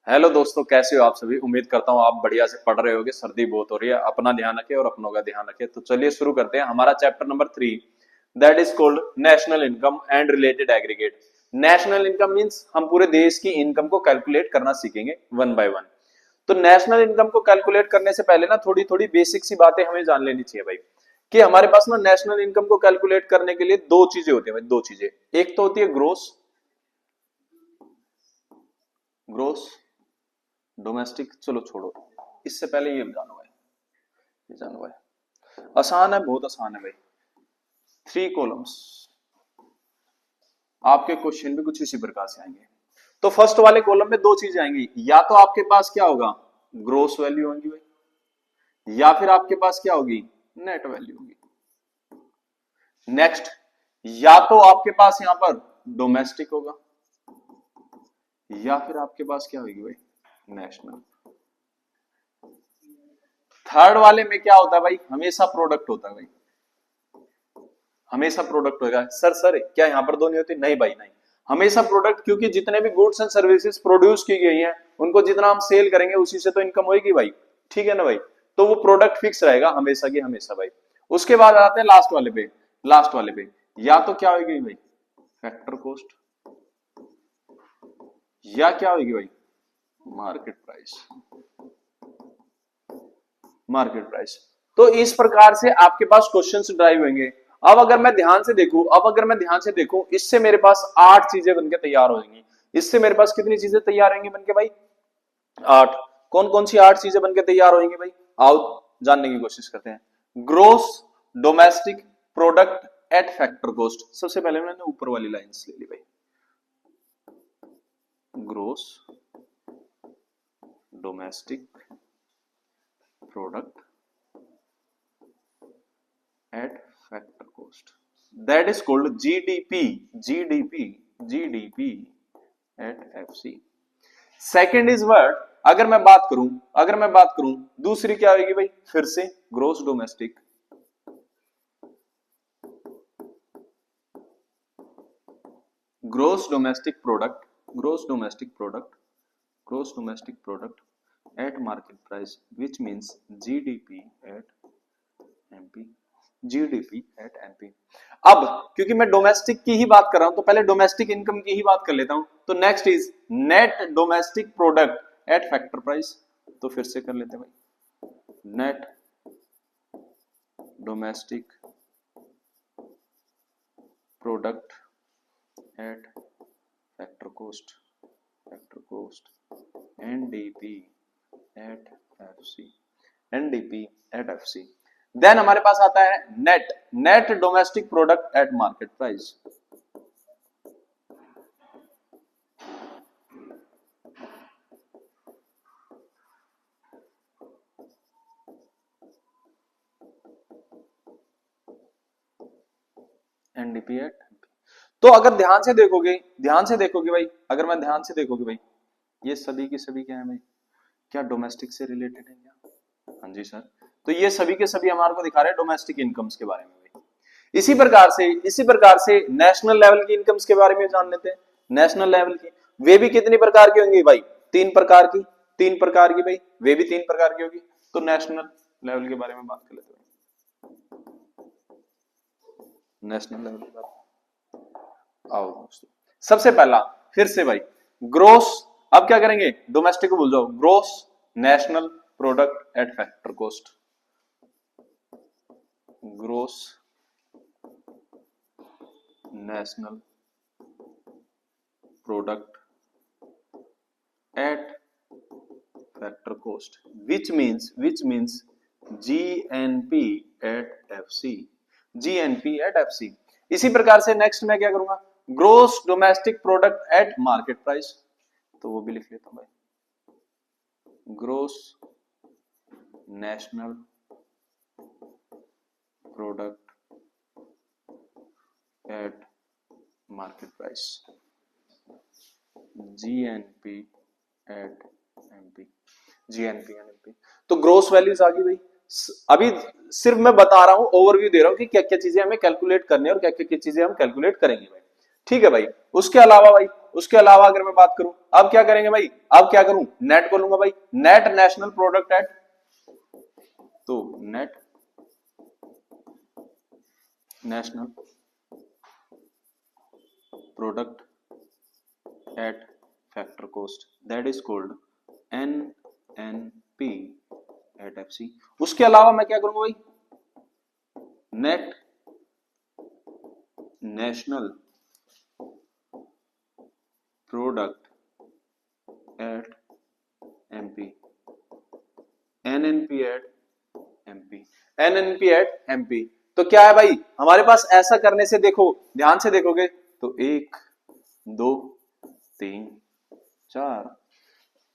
Hello दोस्तों, कैसे हो आप सभी। उम्मीद करता हूँ आप बढ़िया से पढ़ रहे होगे। सर्दी बहुत हो रही है, अपना ध्यान रखें और अपनों का ध्यान रखें। तो चलिए शुरू करते हैं हमारा chapter number 3, that is called national income and related aggregate. National income means हम पूरे देश की इनकम को कैलकुलेट करना सीखेंगे वन बाय वन। तो नेशनल इनकम को कैलकुलेट करने से पहले ना थोड़ी थोड़ी बेसिक सी बातें हमें जान लेनी चाहिए भाई, कि हमारे पास ना नेशनल इनकम को कैलकुलेट करने के लिए दो चीजें होती है भाई, दो चीजें। एक तो होती है ग्रोस, ग्रोस डोमेस्टिक। चलो छोड़ो, इससे पहले ये जानो भाई, ये जानो भाई। आसान है, बहुत आसान है भाई। 3 कॉलम्स, आपके क्वेश्चन भी कुछ इसी प्रकार से आएंगे। तो फर्स्ट वाले कॉलम में दो चीजें आएंगी, या तो आपके पास क्या होगा, ग्रोस वैल्यू होगी भाई, या फिर आपके पास क्या होगी, नेट वैल्यू होगी। नेक्स्ट, या तो आपके पास यहां पर डोमेस्टिक होगा, या फिर आपके पास क्या होगी भाई, नेशनल। थर्ड वाले में क्या होता है भाई, हमेशा प्रोडक्ट होता है भाई, हमेशा प्रोडक्ट होगा। सर क्या यहां पर दो नहीं होती, नहीं भाई नहीं, हमेशा प्रोडक्ट। क्योंकि जितने भी गुड्स एंड सर्विसेज प्रोड्यूस की गई हैं उनको जितना हम सेल करेंगे उसी से तो इनकम होगी भाई, ठीक है ना भाई। तो वो प्रोडक्ट फिक्स रहेगा हमेशा की हमेशा भाई। उसके बाद आते हैं लास्ट वाले पे, लास्ट वाले पे या तो क्या होगी भाई, फैक्टर कॉस्ट, या क्या होगी भाई, मार्केट प्राइस, मार्केट प्राइस। तो इस प्रकार से आपके पास क्वेश्चंस ड्राइव होंगे। अब अगर मैं ध्यान से देखूं, इससे मेरे पास 8 चीजें बनके तैयार हो जाएंगी। इससे मेरे पास कितनी चीजें तैयार होंगी बनके भाई, 8। कौन कौन सी 8 चीजें बनके तैयार होंगी भाई, आओ जानने की कोशिश करते हैं। Gross domestic product at factor cost. सबसे पहले मैंने ऊपर वाली लाइंस ले ली भाई, gross domestic product at factor cost, that is called GDP, GDP, GDP at FC। Second is word, अगर मैं बात करूं दूसरी क्या होगी भाई, फिर से gross domestic, gross domestic product, gross domestic product, gross domestic product at market price, which means GDP at MP, GDP at MP. अब क्योंकि मैं डोमेस्टिक की ही बात कर रहा हूं तो पहले डोमेस्टिक इनकम की ही बात कर लेता हूं। तो next is net domestic product at factor price. तो फिर से कर लेते हैं भाई, net domestic product at factor cost, factor cost, NDP at FC, NDP at FC. Then हमारे पास आता है net, net domestic product at market price. NDP at, तो अगर ध्यान से देखोगे भाई, अगर मैं ध्यान से देखोगे भाई, ये सभी की सभी क्या है भाई, क्या डोमेस्टिक से रिलेटेड है क्या, हाँ जी सर। तो ये सभी के सभी हमारे को दिखा रहे हैं डोमेस्टिक इनकम्स के बारे में भाई। इसी प्रकार से नेशनल लेवल की इनकम्स के बारे में जान लेते हैं। नेशनल लेवल की वे भी कितनी प्रकार की होंगी भाई, 3 प्रकार की, 3 प्रकार की भाई, वे भी 3 प्रकार की होगी। तो नेशनल लेवल के बारे में बात कर लेते हैं, नेशनल लेवल की बात। आओ दोस्तों, सबसे पहला फिर से भाई, ग्रोस। अब क्या करेंगे, डोमेस्टिक को भूल जाओ, gross national product at factor cost, gross national product at factor cost, which means GNP at FC, GNP at FC. इसी प्रकार से नेक्स्ट मैं क्या करूंगा, gross domestic product at market price. तो वो भी लिख लेता हूं भाई, gross national product at market price, GNP at MP, GNP and MP. तो ग्रोस वैल्यूज आ गई भाई। अभी सिर्फ मैं बता रहा हूं, ओवरव्यू दे रहा हूं कि क्या क्या चीजें हमें कैलकुलेट करनी है और क्या क्या चीजें हम कैलकुलेट करेंगे भाई। ठीक है भाई। उसके अलावा भाई, उसके अलावा अगर मैं बात करूं, अब क्या करेंगे भाई, अब क्या करूं, नेट को लूंगा भाई, नेट नेशनल प्रोडक्ट एट, तो net national product at factor cost, that is called NNP at FC। उसके अलावा मैं क्या करूंगा भाई, net national product at MP, NNP at MP, NNP at MP। तो क्या है भाई हमारे पास, ऐसा करने से देखो, ध्यान से देखोगे तो 1 2 3 4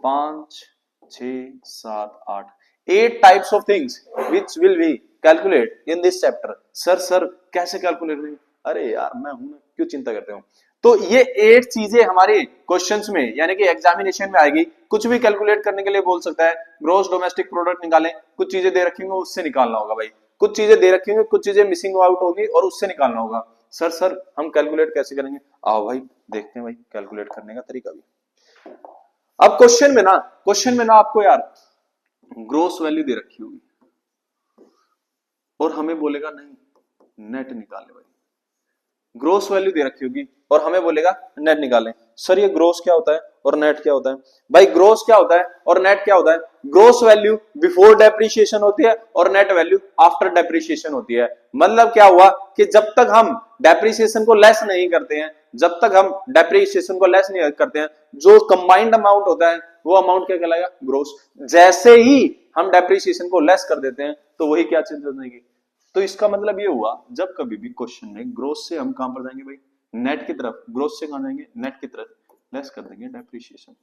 5 6 7 8 8 types of things which will be calculate in this chapter. Sir कैसे कैलकुलेट नहीं, अरे यार मैं हूं, क्यों चिंता करते हो। तो ये 8 चीजें हमारे क्वेश्चंस में यानी कि एग्जामिनेशन में आएगी। कुछ भी कैलकुलेट करने के लिए बोल सकता है, ग्रॉस डोमेस्टिक प्रोडक्ट निकालें, कुछ चीजें दे रखी होंगी उससे निकालना होगा भाई, कुछ चीजें दे रखी होंगी, कुछ चीजें मिसिंग आउट होगी और उससे निकालना होगा। सर हम कैलकुलेट कैसे करेंगे, आओ भाई देखते हैं भाई कैलकुलेट करने का तरीका भी। अब क्वेश्चन में ना आपको यार ग्रोस वैल्यू दे रखी होगी और हमें बोलेगा नहीं नेट निकाले भाई, ग्रोस वैल्यू दे रखी होगी और हमें बोलेगा नेट निकालें। सर ये ग्रोस क्या होता है और नेट क्या होता है, भाई ग्रोस क्या होता है और नेट क्या होता है, ग्रोस वैल्यू बिफोर डेप्रिसिएशन होती है और नेट वैल्यू आफ्टर डेप्रिसिएशन होती है। मतलब क्या हुआ कि जब तक हम डेप्रिसिएशन को लेस नहीं करते हैं, जब तक हम डेप्रिसिएशन को लेस नहीं करते हैं, जो कंबाइंड अमाउंट होता है वो अमाउंट क्या कहलाएगा, ग्रोस। जैसे ही हम डेप्रिसिएशन को लेस कर देते हैं तो वही क्या चेंज हो जाएगी। तो इसका मतलब ये हुआ, जब कभी भी क्वेश्चन में ग्रोस से हम कहां पर जाएंगे भाई, नेट की तरफ, ग्रोस से कहां जाएंगे, नेट की तरफ, लेस कर देंगे डेप्रिसिएशन।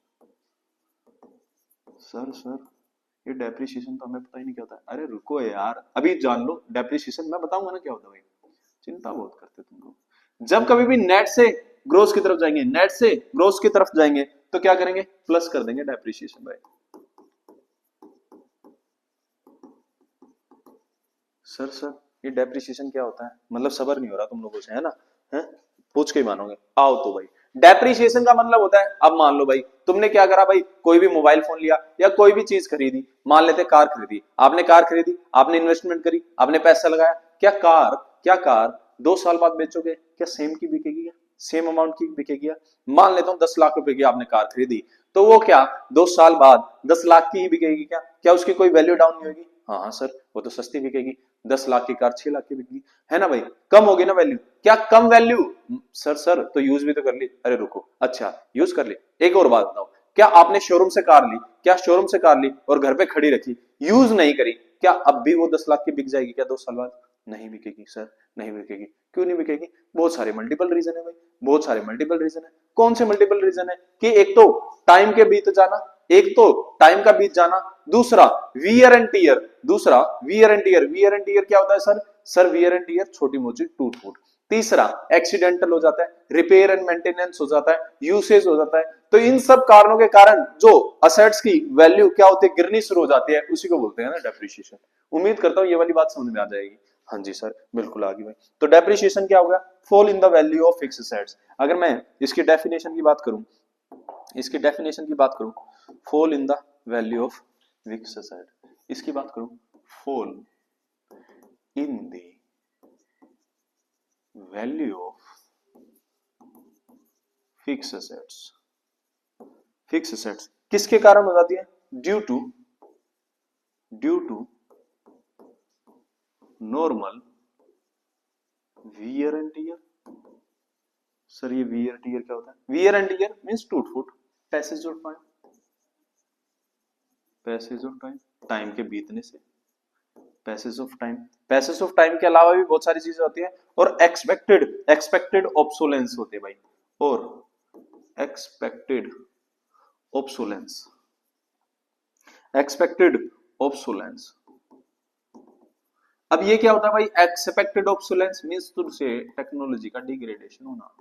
सर ये डेप्रिसिएशन तो हमें पता ही नहीं क्या होता है। अरे रुको यार अभी जान लो डेप्रिसिएशन, मैं बताऊंगा ना क्या होता है भाई, चिंता बहुत करते तुम लोग। जब कभी भी नेट से ग्रोस की तरफ जाएंगे, नेट से ग्रोस की तरफ जाएंगे तो क्या करेंगे, प्लस कर देंगे डेप्रिसिएशन भाई। सर ये डेप्रिसिएशन क्या होता है, मतलब सबर नहीं हो रहा तुम लोगों से, है ना, है पूछ के ही मानोगे। आओ तो भाई, डेप्रिसिएशन का मतलब होता है, अब मान लो भाई तुमने क्या करा भाई, कोई भी मोबाइल फोन लिया या कोई भी चीज खरीदी, मान लेते कार खरीदी, आपने कार खरीदी, आपने इन्वेस्टमेंट करी, आपने पैसा लगाया, क्या कार 2 साल बाद बेचोगे, क्या सेम की बिकेगी, क्या सेम अमाउंट की बिकेगी। मान लेता हूं 10 लाख रुपए की आपने कार खरीदी, तो वो क्या 2 साल बाद 10 लाख की ही बिकेगी, क्या उसकी कोई वैल्यू डाउन नहीं होगी। हाँ सर वो तो सस्ती बिकेगी, 10 लाख की कार 6 लाख की बिकेगी, है ना भाई, कम होगी ना वैल्यू, क्या कम वैल्यू। सर तो यूज भी तो कर ली, अरे रुको, अच्छा यूज कर ली। एक और बात बताओ, क्या आपने शोरूम से कार ली, क्या शोरूम से कार ली और घर पे खड़ी रखी, यूज नहीं करी, क्या अब भी वो 10 लाख की बिक जाएगी क्या 2 साल बाद, नहीं बिकेगी सर, नहीं बिकेगी। क्यों नहीं बिकेगी, बहुत सारे मल्टीपल रीजन है भाई, बहुत सारे मल्टीपल रीजन है। कौन से मल्टीपल रीजन है, कि एक तो टाइम के बीत जाना, एक तो टाइम का बीत जाना, दूसरा वियर एंड टीयर, दूसरा wear and tear, wear and tear क्या होता है सर वियर एंड टीयर छोटी मोटी टूट फूट, तीसरा एक्सीडेंटल हो जाता है, रिपेयर एंड मेंटेनेंस हो जाता है, यूसेज हो जाता है। तो इन सब कारणों के कारण जो असेट्स की वैल्यू क्या होती है, गिरनी शुरू हो जाती है, उसी को बोलते हैं ना डेप्रिसिएशन। उम्मीद करता हूं ये वाली बात समझ में आ जाएगी। हाँ जी सर बिल्कुल आ गई भाई। तो डेप्रिसिएशन क्या होगा, fall in the value of fixed assets. अगर मैं इसकी डेफिनेशन की बात करूं, इसकी डेफिनेशन की बात करूं, fall in the value of fixed asset, इसकी बात करूं, fall in the value of fixed assets. Fixed assets किसके कारण हो जाती है, due to normal wear and tear. Sir ये वियर टीयर क्या होता है, वियर एंड टीयर मींस टूट फूट, passage of time, passage of time, time के बीतने से, passage of time, passage of time के अलावा भी बहुत सारी चीजें होती हैं, और एक्सपेक्टेड ऑब्सोलेंस होते हैं भाई, और एक्सपेक्टेड ऑब्सोलेंस। अब ये क्या होता है भाई, एक्सपेक्टेड ऑब्सोलेंस मींस तुझसे टेक्नोलॉजी का डिग्रेडेशन होना,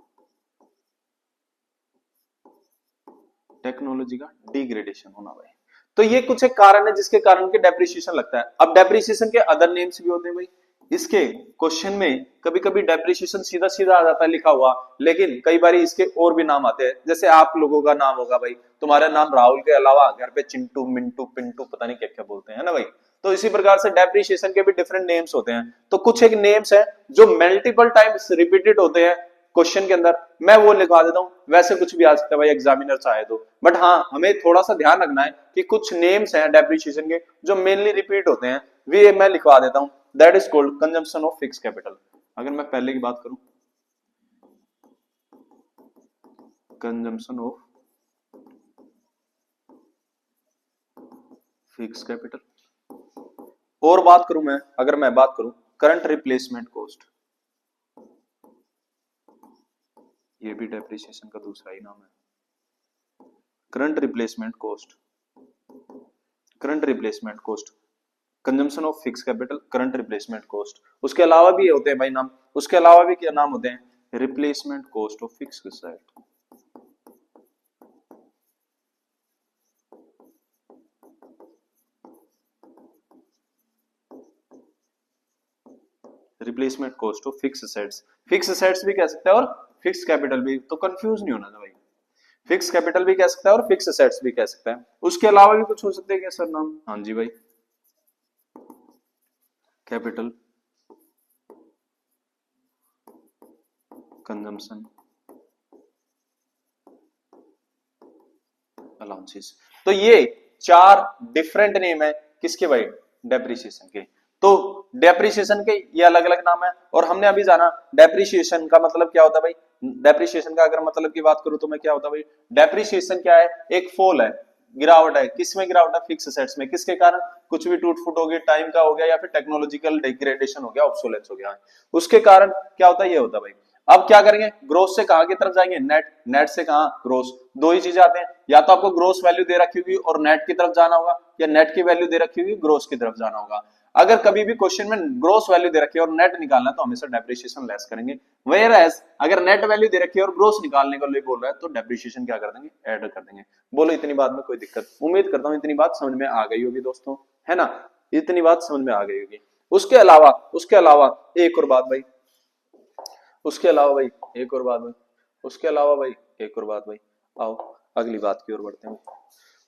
टेक्नोलॉजी का डिग्रेडेशन होना भाई। तो ये कुछ एक कारण है जिसके कारण के डेप्रिसिएशन लगता है। अब डेप्रिसिएशन के अदर नेम्स भी होते हैं भाई, इसके क्वेश्चन में कभी कभी डेप्रिसिएशन सीधा सीधा आ जाता है लिखा हुआ, लेकिन कई बार इसके और भी नाम आते हैं। जैसे आप लोगों का नाम होगा भाई, तुम्हारा नाम राहुल के अलावा घर पे चिंटू मिंटू पिंटू पता नहीं क्या क्या बोलते हैं ना भाई। तो इसी प्रकार से डेप्रिसिएशन के भी डिफरेंट नेम्स होते हैं। तो कुछ एक नेम्स है जो मल्टीपल टाइम्स रिपीटेड होते हैं क्वेश्चन के अंदर, मैं वो लिखवा देता हूँ। वैसे कुछ भी आ सकता है भाई एग्जामिनर चाहे तो, बट हाँ हमें थोड़ा सा ध्यान रखना है कि कुछ नेम्स हैं डेप्रिसिएशन के जो मेनली रिपीट होते हैं, वे मैं लिखवा देता हूँ। That is called consumption of fix capital. अगर मैं पहले की बात करूं, कंजम्पशन ऑफ फिक्स कैपिटल। और बात करूं मैं, अगर मैं बात करूं करंट रिप्लेसमेंट कॉस्ट, ये भी डेप्रिसिएशन का दूसरा ही नाम है। Current replacement cost, current replacement cost, consumption of fix capital, current replacement cost. उसके अलावा भी होते हैं भाई नाम, उसके अलावा भी क्या नाम होते हैं, replacement cost of fix asset. Replacement cost of fix assets, fix assets भी कह सकते हैं और फिक्स कैपिटल भी, तो कंफ्यूज नहीं होना था भाई। फिक्स कैपिटल भी कह सकता है और फिक्स एसेट्स भी कह सकता है। उसके अलावा भी कुछ हो सकते हैं क्या सर नाम? हाँ जी भाई, कैपिटल, कंजम्पशन, अलाउंसेस। तो ये चार डिफरेंट नेम है किसके भाई, डेप्रिसिएशन के। तो डेप्रिसिएशन के ये अलग अलग नाम है। और हमने अभी जाना डेप्रिसिएशन का मतलब क्या होता है भाई। डेप्रिसिएशन का अगर मतलब की बात करूं तो मैं क्या होता है भाई, डेप्रिसिएशन क्या है, एक फॉल है, गिरावट है। किसमें गिरावट है, फिक्स एसेट्स में। किसके कारण, कुछ भी टूट फूट हो गई, टाइम का हो गया, या फिर टेक्नोलॉजिकल डिग्रेडेशन हो गया, ऑब्सोलेंस हो गया, उसके कारण क्या होता है, ये होता है भाई। अब क्या करेंगे, ग्रोथ से कहां की तरफ जाएंगे, नेट, नेट से कहां, ग्रोथ। दो ही चीजें आते हैं, या तो आपको ग्रोथ वैल्यू दे रखी होगी और नेट की तरफ जाना होगा, या नेट की वैल्यू दे रखी होगी ग्रोथ की तरफ जाना होगा। अगर कभी भी क्वेश्चन में ग्रोथ वैल्यू दे रखी है और नेट निकालना है तो हमेशा डेप्रिसिएशन लेस करेंगे। Whereas अगर नेट वैल्यू दे रखी है और ग्रोथ निकालने को लिए बोल रहा है तो डेप्रिसिएशन क्या कर देंगे, ऐड कर देंगे। बोलो इतनी बात में कोई दिक्कत, उम्मीद करता हूं इतनी बात समझ में आ गई होगी दोस्तों, है ना, इतनी बात समझ में आ गई होगी। उसके अलावा एक और बात भाई, उसके अलावा भाई एक और बात भाई, उसके अलावा भाई एक और बात भाई, आओ अगली बात की ओर बढ़ते हैं।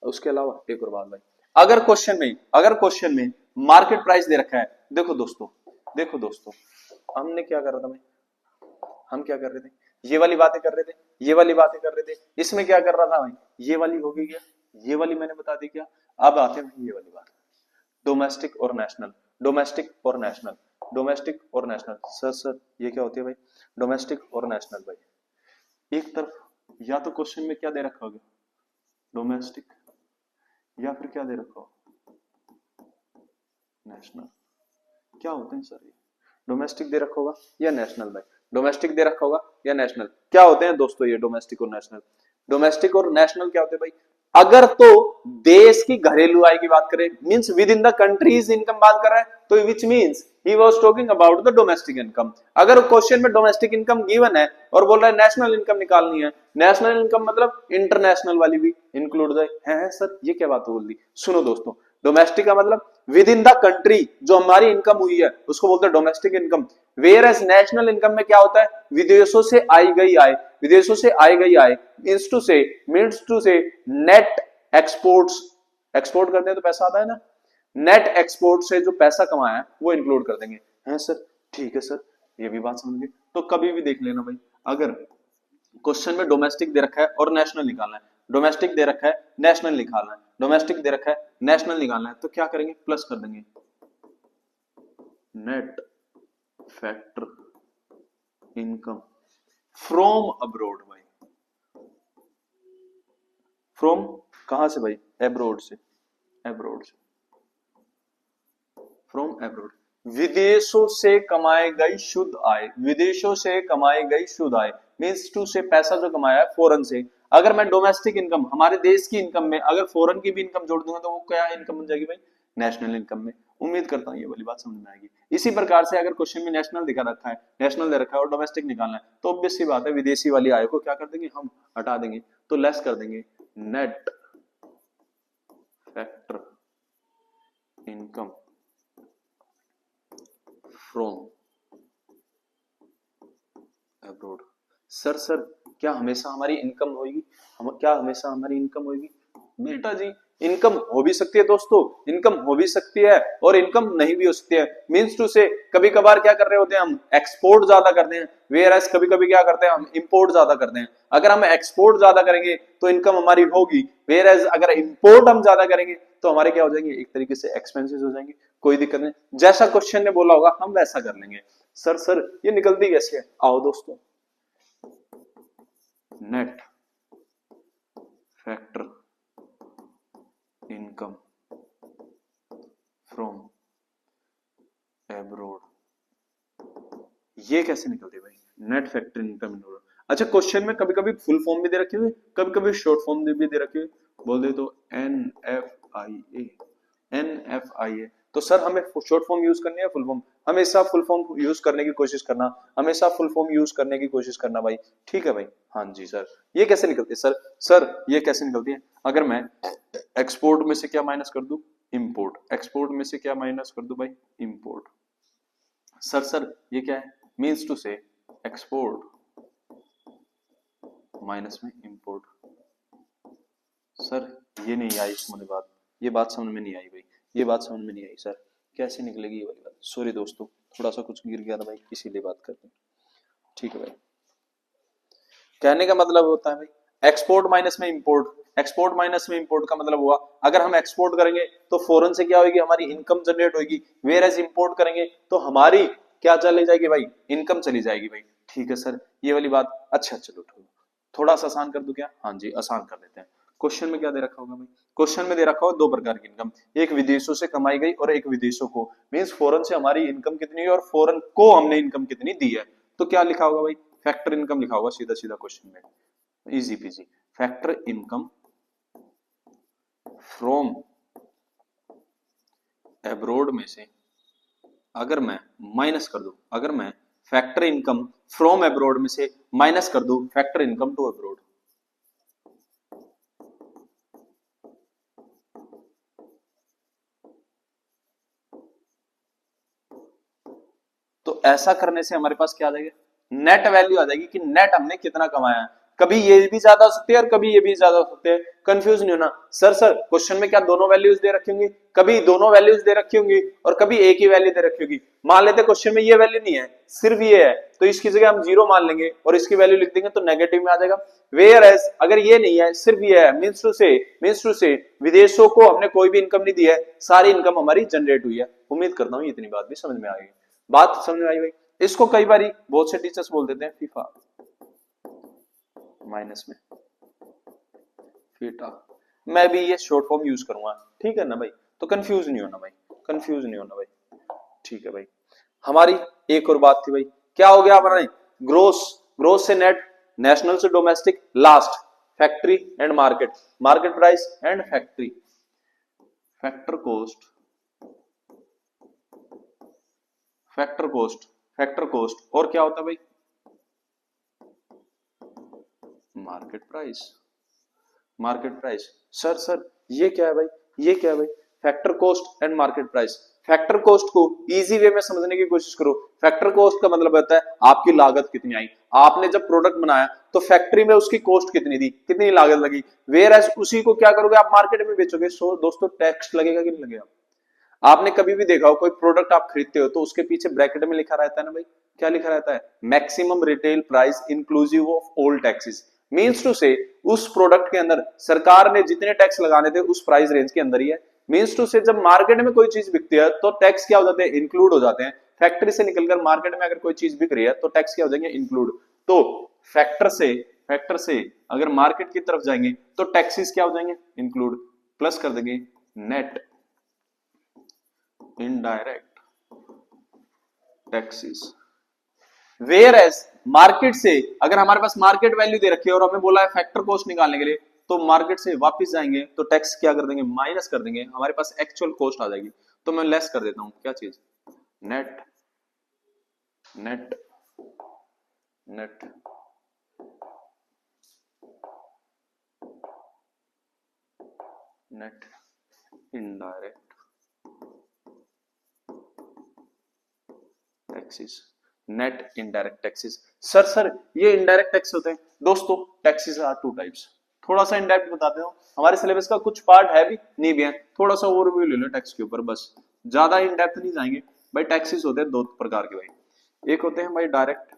उसके अलावा एक और बात भाई, अगर क्वेश्चन में मार्केट प्राइस दे रखा है, देखो दोस्तों हमने क्या कर रहा था भाई, हम क्या कर रहे थे, ये वाली बातें कर रहे थे, ये वाली बातें कर रहे थे। इसमें क्या कर रहा था भाई, ये वाली हो गई क्या, ये वाली मैंने बता दी क्या। अब आते हैं ये वाली बात, डोमेस्टिक और नेशनल, डोमेस्टिक और नेशनल, डोमेस्टिक और नेशनल। सर ये क्या होती है भाई, डोमेस्टिक और नेशनल भाई। एक तरफ या तो क्वेश्चन में क्या दे रखा होगा, डोमेस्टिक, या फिर क्या दे रखा हो, नेशनल। क्या होते हैं सर ये, डोमेस्टिक दे रखा होगा या नेशनल भाई, डोमेस्टिक दे रखा होगा या नेशनल। क्या होते हैं दोस्तों ये डोमेस्टिक और नेशनल, डोमेस्टिक और नेशनल क्या होते हैं भाई। अगर तो देश की घरेलू आय की बात करें, means with in the countries income बात कर रहा है, तो which means he was talking about the domestic income. अगर क्वेश्चन में डोमेस्टिक इनकम गिवन है और बोल रहा है नेशनल इनकम निकालनी है, नेशनल इनकम मतलब इंटरनेशनल वाली भी इंक्लूड है सर, ये क्या बात बोल दी। सुनो दोस्तों, डोमेस्टिक का मतलब विद इन द कंट्री जो हमारी इनकम हुई है उसको बोलते हैं domestic income. Whereas national income में क्या होता है, विदेशों से आई गई आय, विदेशों से आई गई आय मीन्स टू से नेट एक्सपोर्ट्स, एक्सपोर्ट करते हैं तो पैसा आता है ना, नेट एक्सपोर्ट से जो पैसा कमाया है वो इंक्लूड कर देंगे। है सर, ठीक है सर, ये भी बात समझ गए। तो कभी भी देख लेना भाई, अगर क्वेश्चन में डोमेस्टिक दे रखा है और नेशनल निकालना है, डोमेस्टिक दे रखा है नेशनल निकालना है, डोमेस्टिक दे रखा है नेशनल निकालना है, तो क्या करेंगे, प्लस कर देंगे net factor income from abroad भाई, फ्रॉम कहां से भाई, एब्रोड से, एब्रोड से, फ्रॉम एब्रोड, विदेशों से कमाई गई शुद्ध आय, विदेशों से कमाई गई शुद्ध आय मींस टू से पैसा जो कमाया है फॉरेन से। अगर मैं डोमेस्टिक इनकम हमारे देश की इनकम में अगर फॉरेन की भी इनकम जोड़ दूंगा तो वो क्या इनकम बन जाएगी भाई, नेशनल इनकम में। उम्मीद करता हूँ ये वाली बात समझ में आएगी। इसी प्रकार से अगर क्वेश्चन में नेशनल दिखा रखा है, नेशनल दे रखा है और डोमेस्टिक निकालना है, तो ऑब्वियस सी बात है विदेशी वाली आय को क्या कर देंगे, हम हटा देंगे, तो लेस कर देंगे net factor income from sir क्या हमेशा हमारी इनकम होगी? क्या हमेशा हमारी इनकम होगी? बेटा जी इनकम हो भी सकती है दोस्तों, इनकम हो भी सकती है और इनकम नहीं भी हो सकती है। मींस टू से कभी कभार क्या कर रहे होते हैं हम, एक्सपोर्ट ज्यादा करते हैं, वेयर एज कभी कभी क्या करते हैं हम, इंपोर्ट ज्यादा करते हैं। अगर हम एक्सपोर्ट ज्यादा करेंगे तो इनकम हमारी होगी, वेयर एज अगर इंपोर्ट हम ज्यादा करेंगे तो हमारे क्या हो जाएंगे, एक तरीके से एक्सपेंसेस हो जाएंगे। कोई दिक्कत नहीं, जैसा क्वेश्चन ने बोला होगा हम वैसा कर लेंगे। सर ये निकलती कैसे है? आओ दोस्तों, net factor income from abroad, ये कैसे निकलती है भाई? Net factor income abroad. अच्छा क्वेश्चन में कभी कभी फुल फॉर्म भी दे रखी हुई, कभी कभी शॉर्ट फॉर्म भी दे रखी हुई, बोल दे तो NFIA, NFIA। तो सर हमें शॉर्ट फॉर्म यूज करनी है फुल फॉर्म? हमेशा फुल फॉर्म यूज करने की कोशिश करना, हमेशा फुल फॉर्म यूज करने की कोशिश करना भाई, ठीक है भाई। हाँ जी सर, ये कैसे निकलती है सर ये कैसे निकलती है? अगर मैं एक्सपोर्ट में से क्या माइनस कर दूं, इंपोर्ट, एक्सपोर्ट में से क्या माइनस कर दूं भाई, इंपोर्ट। सर ये क्या है? मीन्स टू से एक्सपोर्ट माइनस में इंपोर्ट। सर ये नहीं आई समझ बात, ये बात समझ में नहीं आई भाई, ये बात समझ में नहीं आई सर, कैसे निकलेगी ये वाली बात? सॉरी दोस्तों, थोड़ा सा कुछ गिर गया था भाई, इसीलिए बात करते हैं, ठीक है भाई। कहने का मतलब होता है भाई एक्सपोर्ट माइनस में इंपोर्ट, एक्सपोर्ट माइनस में इंपोर्ट का मतलब हुआ अगर हम एक्सपोर्ट करेंगे तो फॉरेन से क्या होगी, हमारी इनकम जनरेट होगी, वेयर एज इंपोर्ट करेंगे तो हमारी क्या चली जाएगी भाई, इनकम चली जाएगी भाई, ठीक है सर ये वाली बात। अच्छा चलो थोड़ा सा आसान कर दूं क्या? हाँ जी आसान कर देते हैं। क्वेश्चन में क्या दे रखा होगा भाई? क्वेश्चन में दे रखा होगा दो प्रकार की इनकम, एक विदेशों से कमाई गई और एक विदेशों को, मींस फॉरेन से हमारी इनकम कितनी है और फॉरेन को हमने इनकम कितनी दी है। तो क्या लिखा होगा भाई? फैक्टर इनकम लिखा होगा सीधा सीधा क्वेश्चन में, easy PG. Factor income from abroad में से अगर मैं माइनस कर दूं, अगर मैं फैक्टर इनकम फ्रॉम एब्रोड में से माइनस कर दूं फैक्टर इनकम टू एब्रोड, तो ऐसा करने से हमारे पास क्या आ जाएगा, नेट वैल्यू आ जाएगी कि नेट हमने कितना कमाया है। कभी ये भी ज्यादा हो सकती है और कभी ये भी ज्यादा हो सकते हैं, कंफ्यूज नहीं होना। सर क्वेश्चन में क्या दोनों वैल्यूज दे रखी होंगी? कभी दोनों वैल्यूज दे रखी होंगी और कभी एक ही वैल्यू दे रखी होगी। मान लेते क्वेश्चन में ये वैल्यू नहीं है, सिर्फ ये है, तो इसकी जगह हम 0 मान लेंगे और इसकी वैल्यू लिख देंगे तो नेगेटिव में आ जाएगा। वेयर एज अगर ये नहीं है, सिर्फ ये है, मींस टू से विदेशों को हमने कोई भी इनकम नहीं दी है, सारी इनकम हमारी जनरेट हुई है। उम्मीद करता हूँ इतनी बात भी समझ में आ गई। बात समझ में आई भाई? इसको कई बार बहुत से टीचर्स बोल देते हैं फीफा माइनस में फीटा, मैं भी ये शॉर्ट फॉर्म यूज करूंगा, ठीक है ना भाई? तो कंफ्यूज नहीं होना भाई, कंफ्यूज नहीं होना भाई, ठीक है भाई। हमारी एक और बात थी भाई, क्या हो गया हमारा, ग्रोस, ग्रोस से नेट, नेशनल से domestic, last factory and market, market price and factory, factor cost, factor cost, factor cost और क्या होता है भाई, market price, market price. Sir ये क्या है भाई, ये क्या है भाई? Factor cost and market price. Factor cost को इजी वे में समझने की कोशिश करो। फैक्टर कॉस्ट का मतलब होता है आपकी लागत कितनी आई, आपने जब प्रोडक्ट बनाया तो फैक्ट्री में उसकी कॉस्ट कितनी दी, कितनी लागत लगी, वेयर एज उसी को क्या करोगे आप, मार्केट में बेचोगे। सो दोस्तों टैक्स लगेगा कि नहीं लगेगा? आपने कभी भी देखा हो कोई प्रोडक्ट आप खरीदते हो तो उसके पीछे ब्रैकेट में लिखा रहता है ना भाई, क्या लिखा रहता है, maximum retail price inclusive of all taxes. Means to say उस प्रोडक्ट के अंदर सरकार ने जितने टैक्स लगाने थे उस प्राइस रेंज के अंदर ही है। मींस टू से जब मार्केट में कोई चीज बिकती है तो टैक्स क्या हो जाते हैं, इंक्लूड हो जाते हैं। फैक्ट्री से निकलकर मार्केट में अगर कोई चीज बिक रही है तो टैक्स क्या हो जाएंगे, इंक्लूड। तो फैक्टर से अगर मार्केट की तरफ जाएंगे तो टैक्सेस क्या हो जाएंगे, इंक्लूड, प्लस कर देंगे net indirect taxes. Whereas market से अगर हमारे पास मार्केट वैल्यू दे रखी है और हमें बोला है फैक्टर कॉस्ट निकालने के लिए, तो मार्केट से वापस जाएंगे तो टैक्स क्या कर देंगे, माइनस कर देंगे, हमारे पास एक्चुअल कॉस्ट आ जाएगी। तो मैं लेस कर देता हूं क्या चीज, net, net, net net indirect taxes, net indirect taxes. Sir ये इनडायरेक्ट टैक्स होते हैं दोस्तों। Taxes are two types. थोड़ा सा इनडायरेक्ट बताते हो, हमारे सिलेबस का कुछ पार्ट है भी नहीं भी है, थोड़ा सा ओवरव्यू ले लो टैक्स के ऊपर, बस ज्यादा इन डेप्थ नहीं जाएंगे भाई। टैक्सेस होते हैं दो प्रकार के भाई, एक होते हैं भाई डायरेक्ट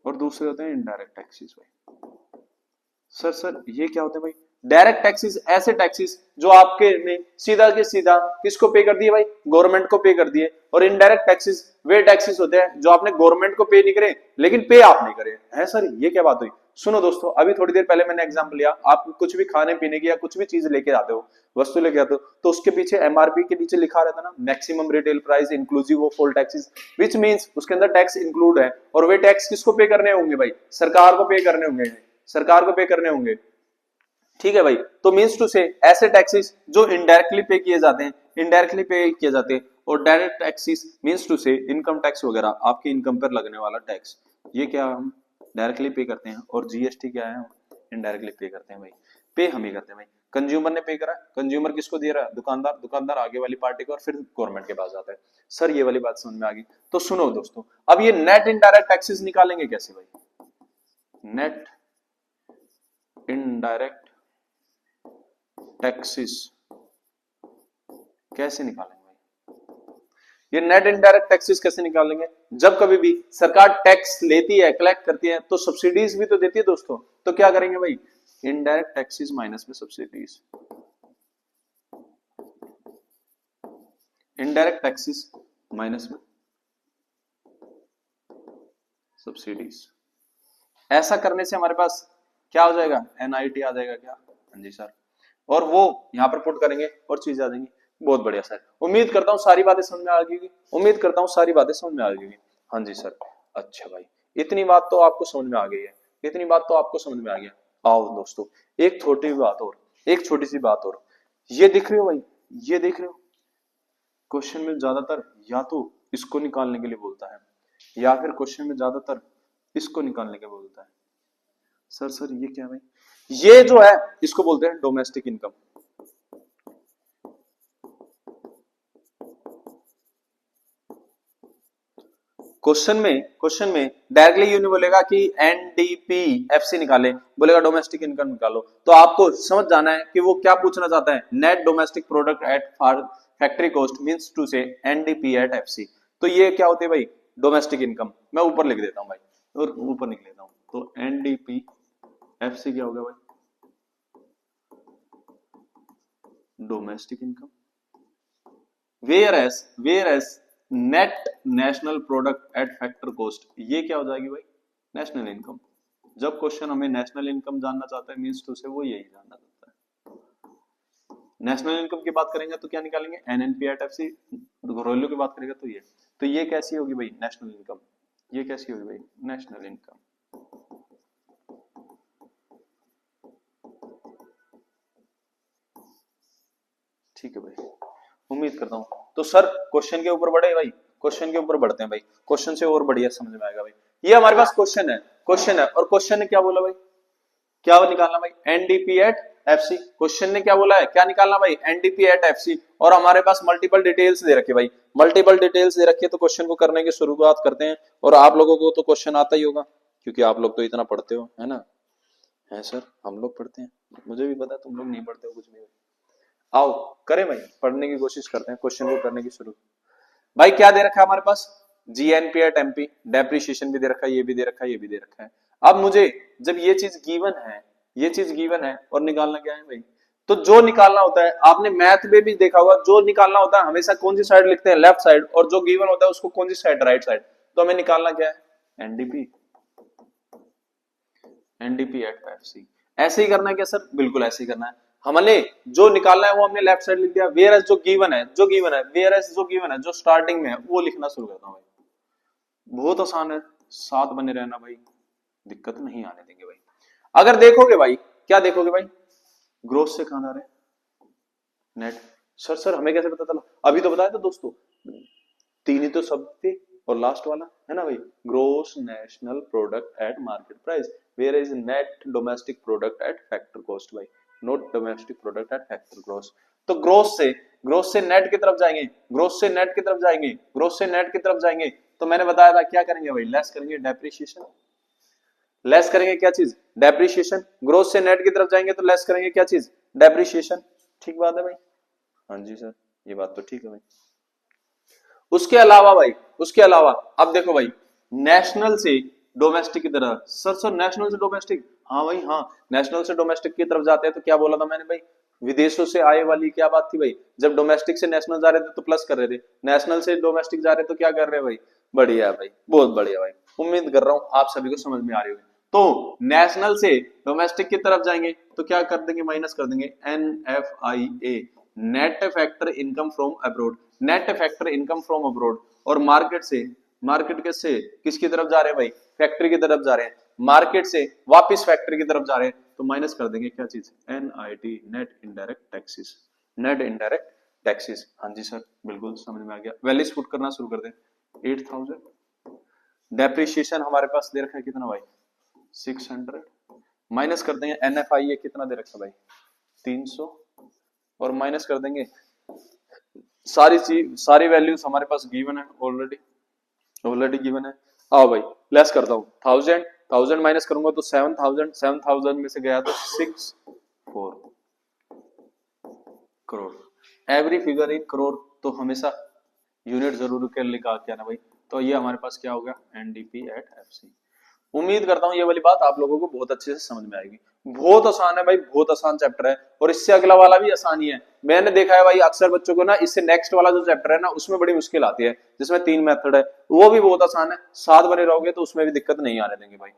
और दूसरे होते हैं इनडायरेक्ट टैक्सेस भाई। सर ये क्या होते हैं भाई? डायरेक्ट टैक्सेस ऐसे टैक्सेस जो आपके ने सीधा के सीधा किसको पे कर दिए भाई? गवर्नमेंट को पे कर दिए। और इनडायरेक्ट टैक्सेस वे टैक्सेस होते हैं जो आपने गवर्नमेंट को पे नहीं करे लेकिन पे आप नहीं करे है। सर ये क्या बात हुई? सुनो दोस्तों, अभी थोड़ी देर पहले मैंने एग्जांपल लिया, आप कुछ भी खाने पीने की या कुछ भी चीज लेके आते हो, वस्तु लेके आते हो, तो उसके पीछे एमआरपी के नीचे लिखा रहता है ना, maximum retail price inclusive of all taxes, which means उसके अंदर टैक्स इंक्लूड है। और वे टैक्स किसको पे करने होंगे भाई? सरकार को पे करने होंगे, सरकार को पे करने होंगे। ठीक है भाई, तो मींस टू से ऐसे टैक्सेस जो इनडायरेक्टली पे किए जाते हैं, इनडायरेक्टली पे किए जाते हैं। और डायरेक्ट टैक्सेस मींस टू से इनकम टैक्स वगैरह आपकी इनकम पर लगने वाला टैक्स, ये क्या हम डायरेक्टली पे करते हैं। और जीएसटी क्या है? इनडायरेक्टली पे करते हैं भाई। पे हम ही करते हैं भाई। कंज्यूमर ने पे करा, कंज्यूमर किसको दे रहा है? दुकानदार, दुकानदार आगे वाली पार्टी को, और फिर गवर्नमेंट के पास जाता है। सर ये वाली बात समझ में आ गई? तो सुनो दोस्तों, अब ये नेट इनडायरेक्ट टैक्सेस निकालेंगे कैसे भाई? नेट इनडायरेक्ट टैक्सेस कैसे निकालेंगे भाई? ये नेट इनडायरेक्ट टैक्सेस कैसे निकालेंगे? जब कभी भी सरकार टैक्स लेती है, कलेक्ट करती है, तो सब्सिडीज भी तो देती है दोस्तों। तो क्या करेंगे भाई? इनडायरेक्ट टैक्सेस माइनस में सब्सिडीज, इनडायरेक्ट टैक्सेस माइनस में सब्सिडीज। ऐसा करने से हमारे पास क्या हो जाएगा? एनआईटी आ जाएगा क्या? हाँ जी सर। और वो यहां पर पुट करेंगे और चीजें आ जाएंगी। बहुत बढ़िया सर, उम्मीद करता हूँ सारी बातें समझ में आ गई, उम्मीद करता हूँ सारी बातें समझ में आ गई। हाँ जी सर। अच्छा भाई, इतनी बात तो आपको समझ में आ गई है, इतनी बात तो आपको समझ में आ गया। आओ दोस्तों, एक छोटी बात और, एक छोटी सी बात और, ये देख रहे हो भाई, ये देख रहे हो क्वेश्चन में ज्यादातर या तो इसको निकालने के लिए बोलता है, या फिर क्वेश्चन में ज्यादातर इसको निकालने के बोलता है। सर ये क्या भाई? ये जो है इसको बोलते हैं डोमेस्टिक इनकम। क्वेश्चन में डायरेक्टली यूं नहीं बोलेगा कि एनडीपीएफसी निकाले, बोलेगा डोमेस्टिक इनकम निकालो। तो आपको समझ जाना है कि वो क्या पूछना चाहता है। Net domestic product at factory cost means to say NDP at FC. तो ये क्या होती है भाई? Domestic income. मैं ऊपर लिख देता हूं भाई, और ऊपर लिख लेता हूं। तो एनडीपी एफसी क्या होगा भाई? Domestic income. Whereas net national product at factor cost, ये क्या हो जाएगी भाई? National income. जब क्वेश्चन हमें नेशनल इनकम जानना चाहता है मींस टू से वो यही जानना चाहता है। नेशनल इनकम की बात करेंगे तो क्या निकालेंगे? NNP at FC. घरेलू की बात करेंगे तो ये कैसी होगी भाई? National income. ये कैसी होगी भाई? National income. ठीक है भाई, उम्मीद करता हूं। तो सर क्वेश्चन के ऊपर बढ़े भाई, क्वेश्चन के ऊपर बढ़ते हैं भाई, क्वेश्चन से और बढ़िया समझ में आएगा भाई। ये हमारे पास क्वेश्चन है, क्वेश्चन है, और क्वेश्चन ने क्या बोला भाई? क्या निकालना भाई? NDP at FC. क्वेश्चन ने क्या बोला है? क्या निकालना भाई? NDP at FC. और हमारे पास मल्टीपल डिटेल्स दे रखी भाई, मल्टीपल डिटेल्स दे रखी है। तो क्वेश्चन को करने की शुरुआत करते हैं। और आप लोगों को तो क्वेश्चन आता ही होगा, क्योंकि आप लोग तो इतना पढ़ते हो, है ना? है सर, हम लोग पढ़ते हैं, मुझे भी पता है तुम लोग नहीं पढ़ते हो कुछ भी। आओ करें भाई, पढ़ने की कोशिश करते हैं, क्वेश्चन को करने की शुरू। भाई क्या दे रखा है हमारे पास? जीएनपी एट एमपी, डेप्रिसिएशन भी दे रखा है, ये भी दे रखा है, ये भी दे रखा है। अब मुझे जब ये चीज गिवन है, ये चीज गिवन है, और निकालना क्या है भाई? तो जो निकालना होता है, आपने मैथ में भी देखा होगा, जो निकालना होता है हमेशा कौन सी साइड लिखते हैं? Left side. और जो गिवन होता है उसको कौन सी साइड? Right side. तो हमें निकालना क्या है? NDP, NDP at FC. ऐसे ही करना है क्या सर? बिल्कुल ऐसे ही करना है। हमने जो निकालना है वो हमने लेफ्ट साइड लिख दिया। वेयर एस जो गिवन है, जो गिवन है, वेयर एस जो गिवन है, जो स्टार्टिंग में है वो लिखना शुरू करता हूं भाई। बहुत आसान है, साथ बने रहना भाई, दिक्कत नहीं आने देंगे भाई। अगर देखोगे भाई, क्या देखोगे भाई? ग्रोथ से कहां जा रहे हैं? नेट। सर हमें कैसे पता चला? अभी तो बताया था दोस्तों, तीन ही तो शब्द थे, और लास्ट वाला है ना भाई, gross national product at market price, where is net domestic product at factor cost भाई, not domestic product at factor cost. तो ग्रोस से नेट की तरफ जाएंगे, ग्रोस से नेट की तरफ जाएंगे, ग्रोस से नेट की तरफ जाएंगे। तो मैंने बताया था क्या करेंगे भाई, लेस करेंगे डेप्रिसिएशन, लेस करेंगे क्या चीज, डेप्रिसिएशन। ग्रोथ से नेट की तरफ जाएंगे तो लेस करेंगे क्या चीज, डेप्रिसिएशन। ठीक बात है भाई, हाँ जी सर, ये बात तो ठीक है भाई। उसके अलावा भाई, उसके अलावा अब देखो भाई, नेशनल से डोमेस्टिक की तरफ, सर नेशनल से डोमेस्टिक, हाँ भाई हाँ, नेशनल से डोमेस्टिक की तरफ जाते हैं तो क्या बोला था मैंने भाई, विदेशों से आए वाली क्या बात थी भाई, जब डोमेस्टिक से नेशनल जा रहे थे तो प्लस कर रहे थे, नेशनल से डोमेस्टिक जा रहे तो क्या कर रहे भाई, बढ़िया भाई, बहुत बढ़िया भाई, उम्मीद कर रहा हूं आप सभी को समझ में आ रही होगी। तो नेशनल से डोमेस्टिक की तरफ जाएंगे तो क्या कर देंगे, माइनस कर देंगे NFIA, net factor income from abroad, net factor income from abroad. और मार्केट से, मार्केट के से किसकी तरफ जा रहे हैं भाई, फैक्ट्री की तरफ जा रहे हैं, मार्केट से वापस फैक्ट्री की तरफ जा रहे हैं तो माइनस कर देंगे क्या चीज, NIT, net indirect taxes, net indirect taxes. हाँ जी सर, बिल्कुल समझ में आ गया। वैल्यूज पुट करना शुरू कर दें, 8000, डेप्रिसिएशन हमारे पास दे रखा है कितना भाई, 600, माइनस कर देंगे NFIA कितना दे रखा है भाई, 300, और माइनस कर देंगे सारी चीज, सारी वैल्यूज हमारे पास गिवन है, ऑलरेडी गिवन है। आओ भाई लेस करता हूँ, 1000 माइनस करूंगा तो 7000 में से गया तो 64 crore. Every figure in crore, तो हमेशा यूनिट जरूर कर लिखा क्या ना भाई, तो ये हमारे पास क्या हो गया, NDP@FC। उम्मीद करता हूं ये वाली बात आप लोगों को बहुत अच्छे से समझ में आएगी। बहुत आसान है भाई, बहुत आसान चैप्टर है, और इससे अगला वाला भी आसान ही है। मैंने देखा है भाई अक्सर बच्चों को ना, इससे नेक्स्ट वाला जो चैप्टर है ना उसमें बड़ी मुश्किल आती है, जिसमें 3 मेथड है, वो भी बहुत आसान है, साथ बने रहोगे तो उसमें भी दिक्कत नहीं आने देंगे भाई।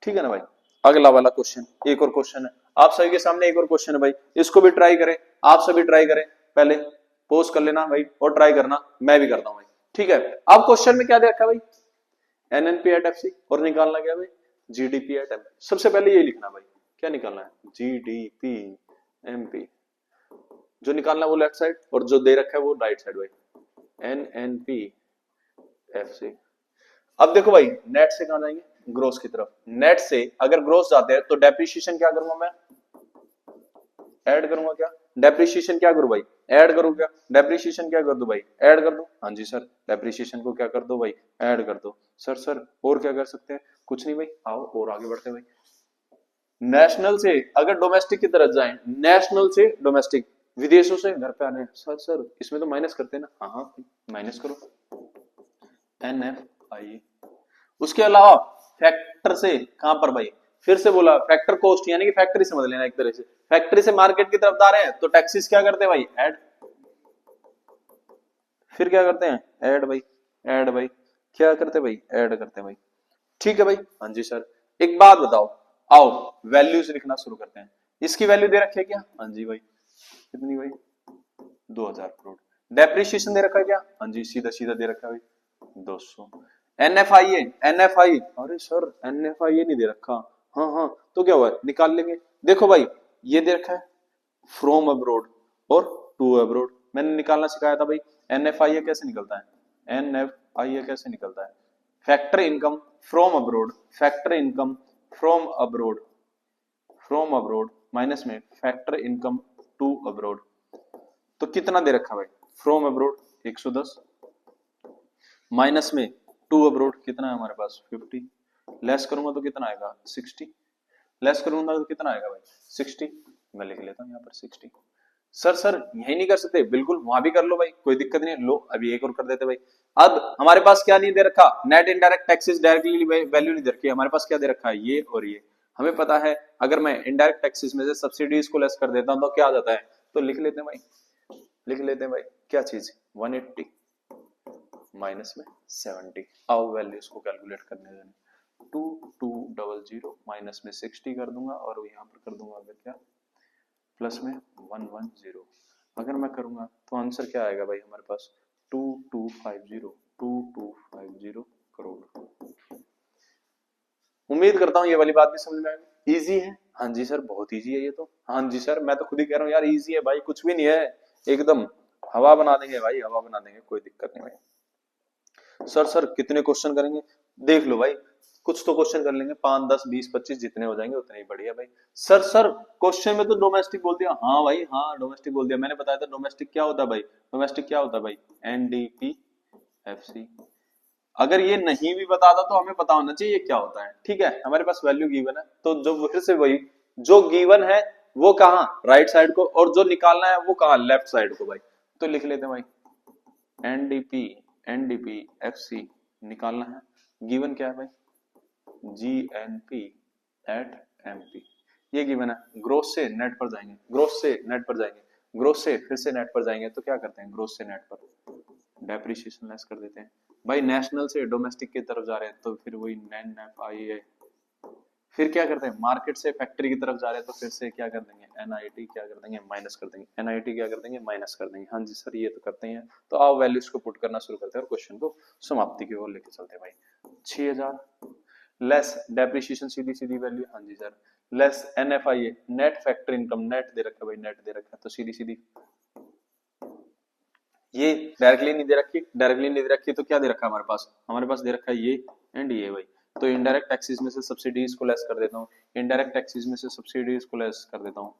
ठीक है ना भाई। अगला वाला क्वेश्चन, एक और क्वेश्चन है आप सभी के सामने, एक और क्वेश्चन है भाई, इसको भी ट्राई करें, आप सभी ट्राई करें, पहले पोस्ट कर लेना भाई और ट्राई करना, मैं भी करता हूं भाई। ठीक है, अब क्वेश्चन में क्या देखा भाई, NNP@FC, और निकालना क्या भाई, GDP@MP। सबसे पहले ये लिखना भाई, क्या निकालना है, GDP/MP, जो निकालना है वो लेफ्ट साइड और जो दे रखा है वो राइट साइड भाई, NNP/FC। अब देखो भाई, नेट से कहां जाएंगे, ग्रोस की तरफ। नेट से अगर ग्रोस जाते हैं तो डेप्रिसिएशन क्या करूंगा मैं, ऐड करूंगा क्या, डेप्रिसिएशन क्या करूं भाई, ऐड करूं क्या, डेप्रिसिएशन क्या कर दो भाई, ऐड कर दो। हाँ जी सर, डेप्रिसिएशन को क्या कर दो भाई, ऐड कर दो। सर और क्या कर सकते हैं, कुछ नहीं भाई, आओ और आगे बढ़ते हैं भाई। नेशनल से अगर डोमेस्टिक की तरफ जाएं, नेशनल से डोमेस्टिक, विदेशों से घर पे आने, सर इसमें तो माइनस करते हैं ना, हाँ हाँ माइनस करो, NFIA। उसके अलावा फैक्टर से कहां पर भाई, फिर से बोला फैक्टर कॉस्ट, यानी कि फैक्ट्री समझ लेना एक तरह से, फैक्ट्री से मार्केट की तरफ जा रहे हैं तो टैक्सेस क्या करते हैं भाई, ऐड, फिर क्या करते हैं, ऐड भाई, ऐड भाई, क्या करते हैं भाई, ऐड करते हैं भाई। ठीक है भाई, हाँ जी सर। एक बात बताओ, आओ वैल्यूज लिखना शुरू करते हैं। इसकी वैल्यू दे रखी है क्या, हाँ जी भाई, कितनी भाई, 2000 करोड़। डेप्रिसिएशन दे रखा है क्या, हाँ जी सीधा सीधा दे रखा है भाई, 200। NFIA, अरे सर NFIA नहीं दे रखा, हाँ तो क्या हुआ, निकाल लेंगे। देखो भाई ये दे रखा है फ्रॉम अब्रोड और टू अब्रोड, मैंने निकालना सिखाया था भाई। NFIA कैसे निकलता है, NFIA कैसे निकलता है, factor income from abroad, factor income from abroad, from abroad minus में फैक्टर इनकम टू अब्रोड। तो कितना दे रखा भाई, फ्रॉम अब्रोड 110, माइनस में टू अब्रोड कितना है हमारे पास 50, लेस करूंगा तो कितना आएगा 60, लेस करूंगा तो कितना आएगा भाई 60, मैं लिख लेता हूं यहाँ पर 60। सर यही नहीं कर सकते, बिल्कुल वहां भी कर लो भाई, कोई दिक्कत नहीं है, लो अभी एक और कर देते भाई। अब हमारे पास क्या नहीं दे रखा, net indirect taxes directly value नहीं दे रखी, हमारे पास क्या दे रखा है, ये और ये। हमें पता है अगर मैं इनडायरेक्ट टैक्सेस में से सब्सिडीज को लेस कर देता हूं तो क्या आ जाता है, तो लिख लेते हैं भाई, लिख लेते हैं भाई क्या चीज, 180 माइनस में 70। आओ वैल्यूज को कैलकुलेट करने देना, 2200 माइनस में 60 कर दूंगा और यहाँ पर कर दूंगा अगर क्या प्लस में 110। अगर मैं करूंगा तो आंसर क्या आएगा भाई हमारे पास, 2250 करोड़। उम्मीद करता हूँ ये वाली बात भी समझ में आएगी। इजी है, हाँ जी सर बहुत इजी है ये तो, हाँ जी सर मैं तो खुद ही कह रहा हूँ यार इजी है भाई, कुछ भी नहीं है, एकदम हवा बना देंगे भाई, हवा बना देंगे, कोई दिक्कत नहीं भाई। सर कितने क्वेश्चन करेंगे, देख लो भाई, कुछ तो क्वेश्चन कर लेंगे, 5 10 20 25 जितने हो जाएंगे उतने ही बढ़िया भाई। सर क्वेश्चन में तो डोमेस्टिक बोल दिया, हाँ भाई हाँ डोमेस्टिक बोल दिया, मैंने बताया था डोमेस्टिक क्या होता है भाई, डोमेस्टिक क्या होता है भाई, NDP/FC। अगर ये नहीं भी बताता तो हमें पता होना चाहिए ये क्या होता है, ठीक है। हमारे पास वैल्यू गिवन है, तो जो फिर से वही जो गिवन है वो कहाँ, राइट साइड को, और जो निकालना है वो कहाँ, लेफ्ट साइड को भाई। तो लिख लेते हैं भाई एनडीपी एनडीपी एफसी निकालना है, गिवन क्या है भाई, जीएनपी एट एमपी, ये गिवन है। ग्रोस से नेट पर जाएंगे, ग्रोस से नेट पर जाएंगे, ग्रोस से फिर से नेट पर जाएंगे, तो क्या करते हैं, ग्रोस से नेट पर डेप्रिसिएशन लेस कर देते हैं भाई। नेशनल से डोमेस्टिक की तरफ जा रहे हैं तो फिर वही नैन नेप आई है। फिर क्या करते हैं, मार्केट से फैक्ट्री की तरफ जा रहे हैं तो फिर से क्या कर देंगे, एनआईटी क्या कर देंगे, माइनस कर देंगे, एनआईटी क्या कर देंगे, माइनस कर देंगे। हाँ जी सर ये तो करते हैं। तो आओ वैल्यूज को पुट करना शुरू करते हैं और क्वेश्चन को समाप्ति की ओर लेके चलते हैं भाई। 6000 लेस डेप्रिसिएशन, सीधी सीधी वैल्यू, हाँ जी sir, less NFIA net factory income, net दे रखा है भाई, नेट दे रखा है, तो सीधी सीधी ये डायरेक्टली नहीं दे रखी, डायरेक्टली नहीं दे रखी, तो क्या दे रखा है हमारे पास, हमारे पास दे रखा है ये एंड ये भाई। तो इनडायरेक्ट टैक्सेस में से सब्सिडीज को लेस कर देता हूँ, इनडायरेक्ट टैक्सेस में से सब्सिडीज को लेस कर देता हूँ,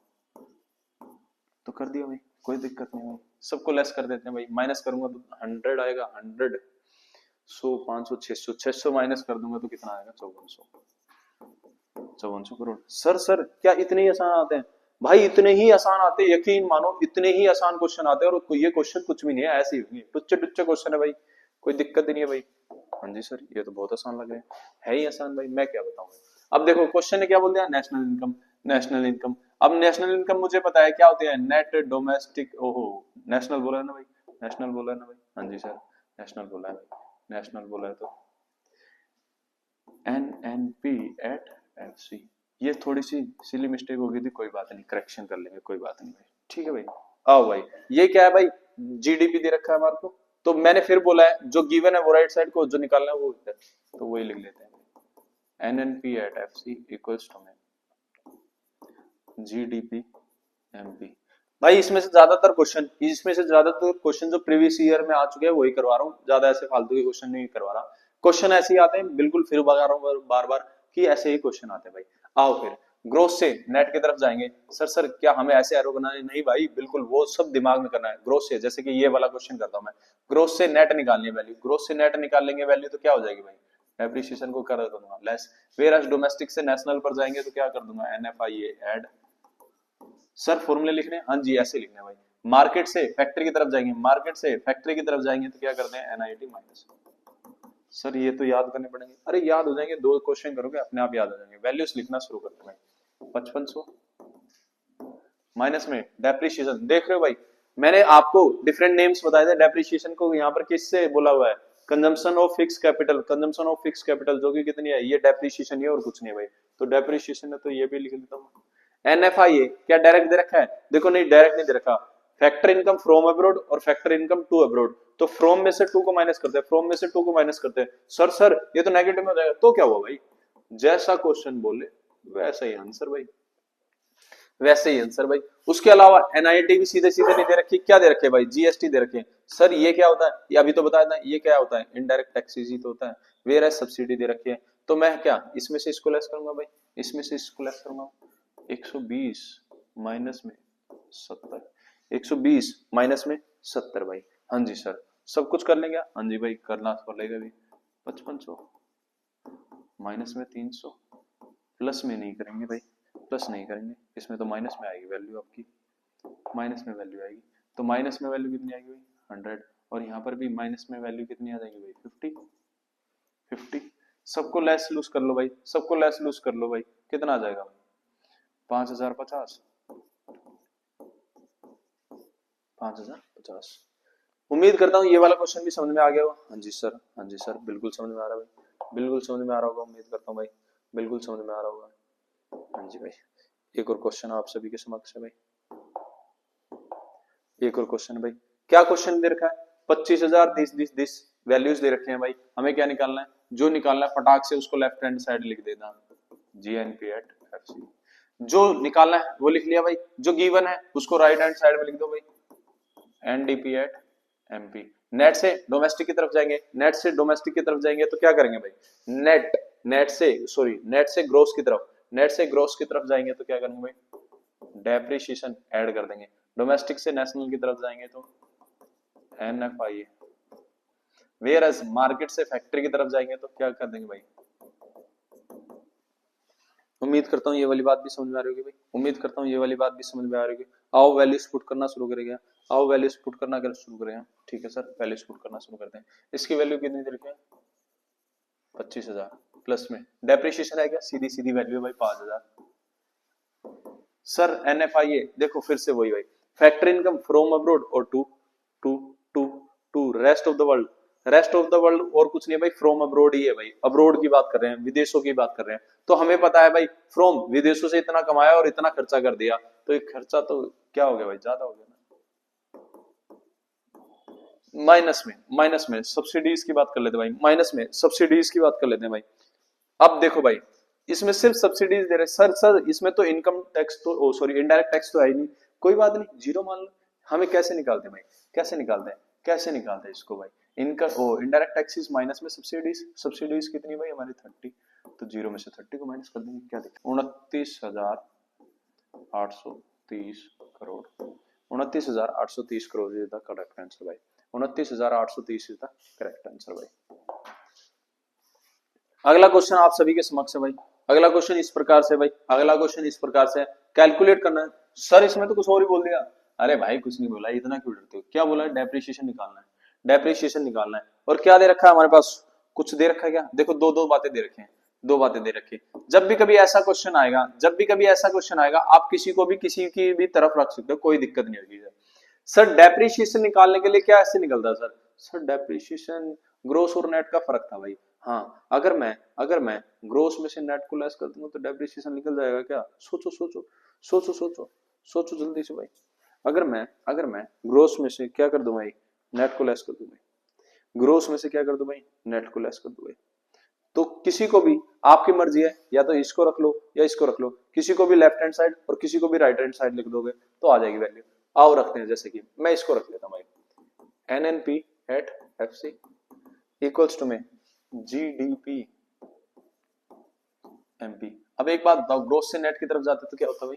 तो कर दिया भाई, कोई दिक्कत नहीं भाई, सबको लेस कर देते हैं भाई। माइनस करूंगा तो 100 आएगा, 100 100 500 600, 600 माइनस कर दूंगा तो कितना आएगा, 5400 करोड़। सर क्या इतने ही आसान आते हैं भाई, इतने ही आसान आते हैं, यकीन मानो इतने ही आसान क्वेश्चन आते हैं, और ये क्वेश्चन कुछ भी नहीं है, ऐसे ही होंगे, टुच्चे टुच्चे क्वेश्चन है भाई, कोई दिक्कत ही नहीं है भाई। हाँ जी सर ये तो बहुत आसान लग रहा है ही आसान भाई, मैं क्या बताऊं। अब देखो क्वेश्चन ने क्या बोल दिया, नेशनल इनकम, नेशनल इनकम। अब नेशनल इनकम मुझे पता है क्या होती है, नेट डोमेस्टिक, ओहो नेशनल बोला है ना भाई, नेशनल बोला है ना भाई, हाँ जी सर नेशनल बोला है भाई, नेशनल बोला है तो एनएनपी एट एफसी। ये थोड़ी सी सिली मिस्टेक हो गई थी, कोई बात नहीं, करेक्शन कर लेंगे, कोई बात नहीं भाई, ठीक है भाई। आओ भाई ये क्या है भाई, जीडीपी दे रखा है हमारे को, तो मैंने फिर बोला है जो गिवन है वो राइट साइड को, जो निकालना है वो इधर, तो वही लिख लेते हैं, NNP at FC equals to में जीडीपी एमपी। भाई इसमें से ज्यादातर क्वेश्चन जो प्रीवियस ईयर में आ चुके हैं वही करवा रहा हूँ, ज्यादा ऐसे फालतू के क्वेश्चन नहीं करवा रहा। क्वेश्चन ऐसे ही आते हैं, बिल्कुल फिर बता रहा हूँ बार बार कि ऐसे ही क्वेश्चन आते हैं भाई। आओ फिर ग्रोथ से नेट की तरफ जाएंगे। सर क्या हमें ऐसे एरो बनाने, नहीं भाई बिल्कुल वो सब दिमाग में करना है। ग्रोथ से, जैसे कि ये वाला क्वेश्चन करता हूं मैं, ग्रोथ से नेट निकालनी है वैल्यू, ग्रोथ से नेट निकाल लेंगे वैल्यू, तो क्या हो जाएगी भाई, डेप्रिसिएशन को कर दूंगा लेस। वेयर एज डोमेस्टिक से नेशनल पर जाएंगे तो क्या कर दूंगा, एनएफआईए ऐड। सर फॉर्मूले लिखने, हाँ जी ऐसे लिखने भाई। मार्केट से फैक्ट्री की तरफ जाएंगे, मार्केट से फैक्ट्री की तरफ जाएंगे तो क्या करते हैं, एनआईटी माइनस। सर ये तो याद करने पड़ेंगे, अरे याद हो जाएंगे, 2 क्वेश्चन करोगे अपने आप याद हो जाएंगे। वैल्यूज लिखना शुरू करते हैं, 5500 माइनस में डेप्रिसिएशन, देख रहे हो भाई मैंने आपको डिफरेंट नेम्स बताए थे डेप्रिसिएशन को, यहाँ पर किससे बोला हुआ है, consumption of fix capital, consumption of fix capital जो कि कितनी है, ये डेप्रिसिएशन है और कुछ नहीं भाई, तो डेप्रिसिएशन है तो ये भी लिख देता हूँ। एनएफआईए क्या डायरेक्ट दे रखा है, देखो नहीं डायरेक्ट नहीं दे रखा, फैक्टर इनकम फ्रॉम अब्रॉड और फैक्टर इनकम टू अब्रॉड, तो फ्रॉम में से 2 को माइनस करते हैं, फ्रॉम में से 2 को माइनस करते हैं। सर ये तो नेगेटिव में हो जाएगा, तो क्या हुआ भाई, जैसा क्वेश्चन बोले वैसा ही आंसर भाई, वैसे ही आंसर भाई। उसके अलावा एनआईटी भी सीधे सीधे नहीं दे रखी, क्या दे रखे भाई, जीएसटी दे रखे। सर ये क्या होता है, ये अभी तो बताया था, ये क्या होता है, इनडायरेक्ट टैक्सेस ही तो होता है। वेयर एज सब्सिडी दे रखी है, तो मैं क्या इसमें से इसको लेस करूंगा भाई, इसमें से इसको लेस करूंगा, 120 माइनस में 70, 120 माइनस में 70 भाई। हाँ जी सर सब कुछ कर लेंगे, हाँ जी भाई करना तो लेगा भी। 5500 माइनस में 300, प्लस में नहीं करेंगे भाई, प्लस नहीं करेंगे, इसमें तो माइनस में आएगी वैल्यू आपकी, माइनस में वैल्यू आएगी, तो माइनस में वैल्यू कितनी आएगी भाई, 100, और यहाँ पर भी माइनस में वैल्यू कितनी आ जाएगी भाई, 50। सबको लेस लूज कर लो भाई, सबको लेस लूज कर लो भाई, कितना आ जाएगा भाई, 5050, 5050। उम्मीद करता हूँ ये वाला क्वेश्चन भी समझ में आ गया होगा। हाँ जी सर, हाँ जी सर बिल्कुल समझ में आ रहा है भाई, बिल्कुल समझ में आ रहा होगा, उम्मीद करता हूँ भाई बिल्कुल समझ में आ रहा होगा। हाँ जी भाई एक और क्वेश्चन आप सभी के समक्ष है भाई, एक और क्वेश्चन भाई, क्या क्वेश्चन दे रखा है, 25,000 दिस वैल्यूज दे रखे हैं भाई, हमें क्या निकालना है, जो निकालना है फटाक से उसको लेफ्ट हैंड साइड लिख देना, जीएनपी एट एफसी, जो निकालना है वो लिख लिया भाई, जो गिवन है उसको राइट हैंड साइड में लिख दो भाई, एनडीपी एट एमपी। नेट से डोमेस्टिक की तरफ जाएंगे, नेट से डोमेस्टिक की तरफ जाएंगे तो क्या करेंगे भाई, नेट से ग्रोस की तरफ, नेट से ग्रोस की तरफ जाएंगे तो क्या करेंगे भाई, डेप्रिसिएशन ऐड कर देंगे। डोमेस्टिक से नेशनल की तरफ जाएंगे तो एनएफआईए वेयर एज मार्केट से फैक्ट्री की तरफ जाएंगे तो क्या कर देंगे भाई। उम्मीद करता हूँ ये वाली बात भी समझ में आ रही होगी भाई, उम्मीद करता हूँ ये वाली बात भी समझ में आ रही होगी। आओ वैल्यूज पुट करना शुरू करेंगे, आओ वैल्यूज पुट करना शुरू करें। ठीक है सर, वैल्यूज पुट करना शुरू करते हैं। इसकी वैल्यू कितनी दे रखी है, 25,000 प्लस में डेप्रिसिएशन है क्या, सीधी सीधी वैल्यू है भाई 5,000। सर NFIA देखो फिर से वही भाई, फैक्ट्री इनकम फ्रॉम अब्रोड और to to to to rest of the world, rest of the world और कुछ नहीं है भाई, फ्रॉम अब्रोड ही है भाई, अब्रोड की बात कर रहे हैं, विदेशों की बात कर रहे हैं। तो हमें पता है भाई फ्रॉम विदेशों से इतना कमाया और इतना खर्चा कर दिया, तो एक खर्चा तो क्या हो गया भाई, ज्यादा हो गया ना। माइनस में सब्सिडीज की बात कर लेते हैं भाई, माइनस में सब्सिडीज की बात कर लेते हैं भाई। अब देखो भाई इसमें सिर्फ सब्सिडीज दे रहे सर इसमें तो इनकम टैक्स तो सॉरी इनडायरेक्ट टैक्स तो है ही नहीं, कोई बात नहीं जीरो मान लो। हमें कैसे निकालते हैं भाई, कैसे निकालते हैं इसको भाई, इनकम इनडायरेक्ट टैक्सेस माइनस में सब्सिडीज, सब्सिडीज कितनी भाई हमारी 30, तो जीरो में से 30 को माइनस कर देंगे, क्या देखिए 29,830 crore, 29,830 crore is the correct answer भाई, 29,830 इज द करेक्ट आंसर भाई। अगला क्वेश्चन आप सभी के समक्ष है भाई, अगला क्वेश्चन इस प्रकार से भाई, अगला क्वेश्चन इस प्रकार से कैलकुलेट करना है। सर इसमें तो कुछ और ही बोल दिया, अरे भाई कुछ नहीं बोला, इतना क्यों डरते हो, क्या बोला है, डेप्रिसिएशन निकालना है, डेप्रिसिएशन निकालना है। और क्या दे रखा है हमारे पास, कुछ दे रखा है क्या, देखो दो बातें दे रखी हैं, दो बातें दे रखी है। जब भी कभी ऐसा क्वेश्चन आएगा, जब भी कभी ऐसा क्वेश्चन आएगा, आप किसी को भी किसी की भी तरफ रख सकते हो, कोई दिक्कत नहीं होगी। सर डेप्रिसिएशन निकालने के लिए क्या ऐसे निकलता है सर डेप्रिसिएशन ग्रोस और नेट का फर्क था भाई। हाँ अगर मैं ग्रोस में से नेट को लेस कर दूंगा तो डेप्रिसिएशन निकल जाएगा क्या, सोचो जल्दी से भाई। अगर मैं ग्रोस में से क्या कर दूं भाई, नेट को लेस कर दूं भाई, ग्रोस में से क्या कर दूं भाई, नेट को लेस कर दूं भाई। तो किसी को भी आपकी मर्जी है, या तो इसको रख लो या इसको रख लो, किसी को भी लेफ्ट हैंड साइड और किसी को भी राइट हैंड साइड लिख दोगे तो आ जाएगी वैल्यू। आओ रखते हैं, जैसे कि मैं इसको रख लेता हूं भाई, NNP at FC equals to में GDP MP। अब एक बात बताओ, ग्रोस से नेट की तरफ जाते तो क्या होता भाई,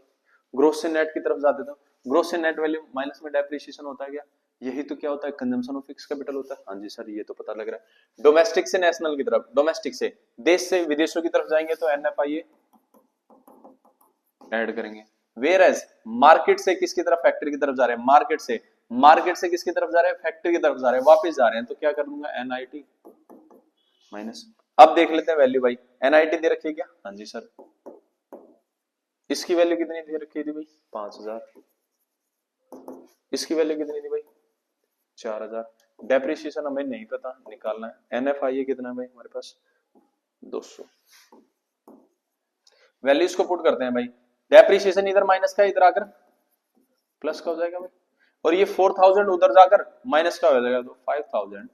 ग्रोस से नेट की तरफ जाते तो ग्रोस से नेट वैल्यू माइनस में डेप्रिसिएशन होता है क्या, यही तो क्या होता है, कंजम्पशन ऑफ फिक्स कैपिटल होता है। हाँ जी सर ये तो पता लग रहा है। डोमेस्टिक से नेशनल की तरफ, डोमेस्टिक से देश से विदेशों की तरफ जाएंगे तो NFIA ऐड करेंगे। वेयर एज मार्केट से किसकी तरफ, फैक्ट्री की तरफ जा रहे हैं, मार्केट से किसकी तरफ जा रहे हैं, फैक्ट्री की तरफ जा रहे हैं, वापस जा रहे हैं, तो क्या कर दूंगा NIT माइनस। अब देख लेते हैं वैल्यू भाई, NIT दे रखी है क्या, हाँ जी सर। इसकी वैल्यू कितनी दे रखी थी भाई, 5,000। इसकी वैल्यू कितनी थी भाई, 4,000। डेप्रिसिएशन हमें नहीं पता, निकालना है। NFIA कितना है भाई हमारे पास, 200। वैल्यूज को पुट करते हैं भाई, डेप्रिसिएशन इधर माइनस का इधर आकर प्लस का हो जाएगा भाई, और ये 4,000 उधर जाकर माइनस का हो जाएगा, तो 5,000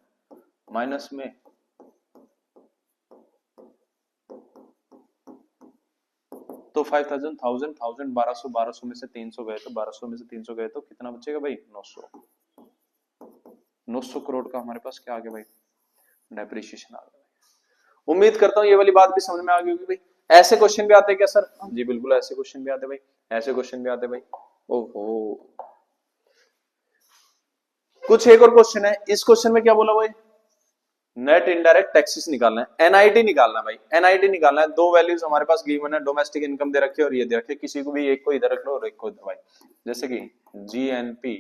माइनस में तो 5,000 1000 1000 1200 में से 300 गए तो 1200 में से 300 गए तो कितना बचेगा भाई, 900 करोड़ का हमारे पास क्या आ गया भाई, डेप्रिसिएशन आ गया भाई। उम्मीद करता हूं ये वाली बात भी समझ में आ गई होगी भाई। ऐसे क्वेश्चन भी आते हैं क्या सर, जी बिल्कुल ऐसे क्वेश्चन भी आते भाई, ऐसे क्वेश्चन भी आते भाई। ओहो कुछ एक और क्वेश्चन है, इस क्वेश्चन में क्या बोला भाई, नेट इनडायरेक्ट टैक्सेस निकालना है, NIT निकालना भाई, NIT निकालना है। दो वैल्यूज हमारे पास गिवन है, डोमेस्टिक इनकम दे रखी है और ये दे रखे, किसी को भी एक को इधर रख लो और एक को इधर भाई, जैसे कि GNP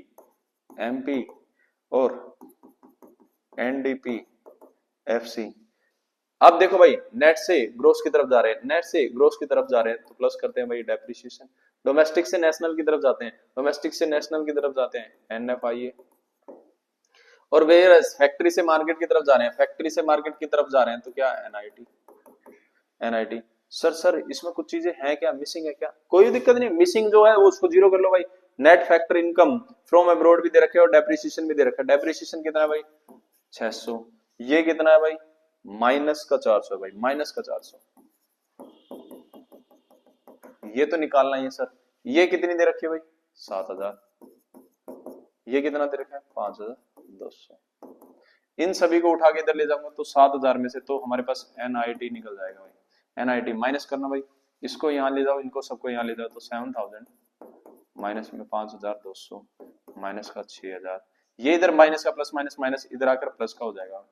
MP और NDP FC। अब देखो भाई नेट से ग्रोस की तरफ जा रहे हैं, नेट से ग्रोस की तरफ जा रहे हैं तो प्लस करते हैं भाई डेप्रिसिएशन। डोमेस्टिक से नेशनल की तरफ जाते हैं, डोमेस्टिक से नेशनल की तरफ जाते हैं NFIA। और वेयर फैक्ट्री से मार्केट की तरफ जा रहे हैं, फैक्ट्री से मार्केट की तरफ जा रहे हैं तो क्या NIT। सर इसमें कुछ चीजें हैं क्या, मिसिंग है क्या, कोई दिक्कत नहीं, मिसिंग जो है वो उसको जीरो कर लो भाई। Net factory income from abroad भी दे रखे और डेप्रिसिएशन भी दे रखा है। डेप्रिसिएशन कितना है भाई, 600। ये कितना है भाई, माइनस का 400 भाई, माइनस का 400। ये तो निकालना ही है सर। ये कितनी दे रखी है भाई, 7,000। ये कितना दे रखा है, 5,200। इन सभी को उठा के इधर ले जाऊंगा तो 7,000 में से तो हमारे पास NIT निकल जाएगा भाई। NIT माइनस करना भाई, इसको यहाँ ले जाओ, इनको सबको यहाँ ले जाओ, तो 7,000 माइनस में 5,200 माइनस का 6,000। ये इधर माइनस का प्लस माइनस माइनस इधर आकर प्लस का हो जाएगा।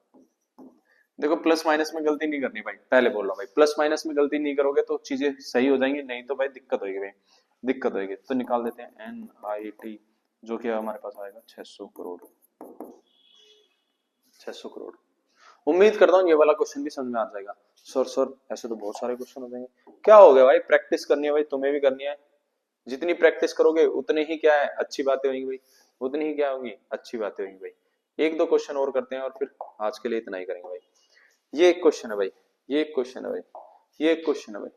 देखो प्लस माइनस में गलती नहीं करनी भाई, पहले बोल रहा हूँ भाई, प्लस माइनस में गलती नहीं करोगे तो चीजें सही हो जाएंगी, नहीं तो भाई दिक्कत होगी भाई, दिक्कत होगी। तो निकाल देते हैं NIT, जो कि हमारे पास आएगा 600 करोड़, 600 करोड़। उम्मीद करता हूँ ये वाला क्वेश्चन भी समझ में आ जाएगा। सर ऐसे तो बहुत सारे क्वेश्चन हो जाएंगे, क्या हो गया भाई, प्रैक्टिस करनी है भाई, तुम्हें भी करनी है, जितनी प्रैक्टिस करोगे उतने ही क्या है अच्छी बातें होंगी भाई, उतनी ही क्या होंगी अच्छी बातें होंगी भाई। एक दो क्वेश्चन और करते हैं और फिर आज के लिए इतना ही करेंगे भाई। ये एक क्वेश्चन है भाई, ये एक क्वेश्चन है भाई, ये एक क्वेश्चन है भाई।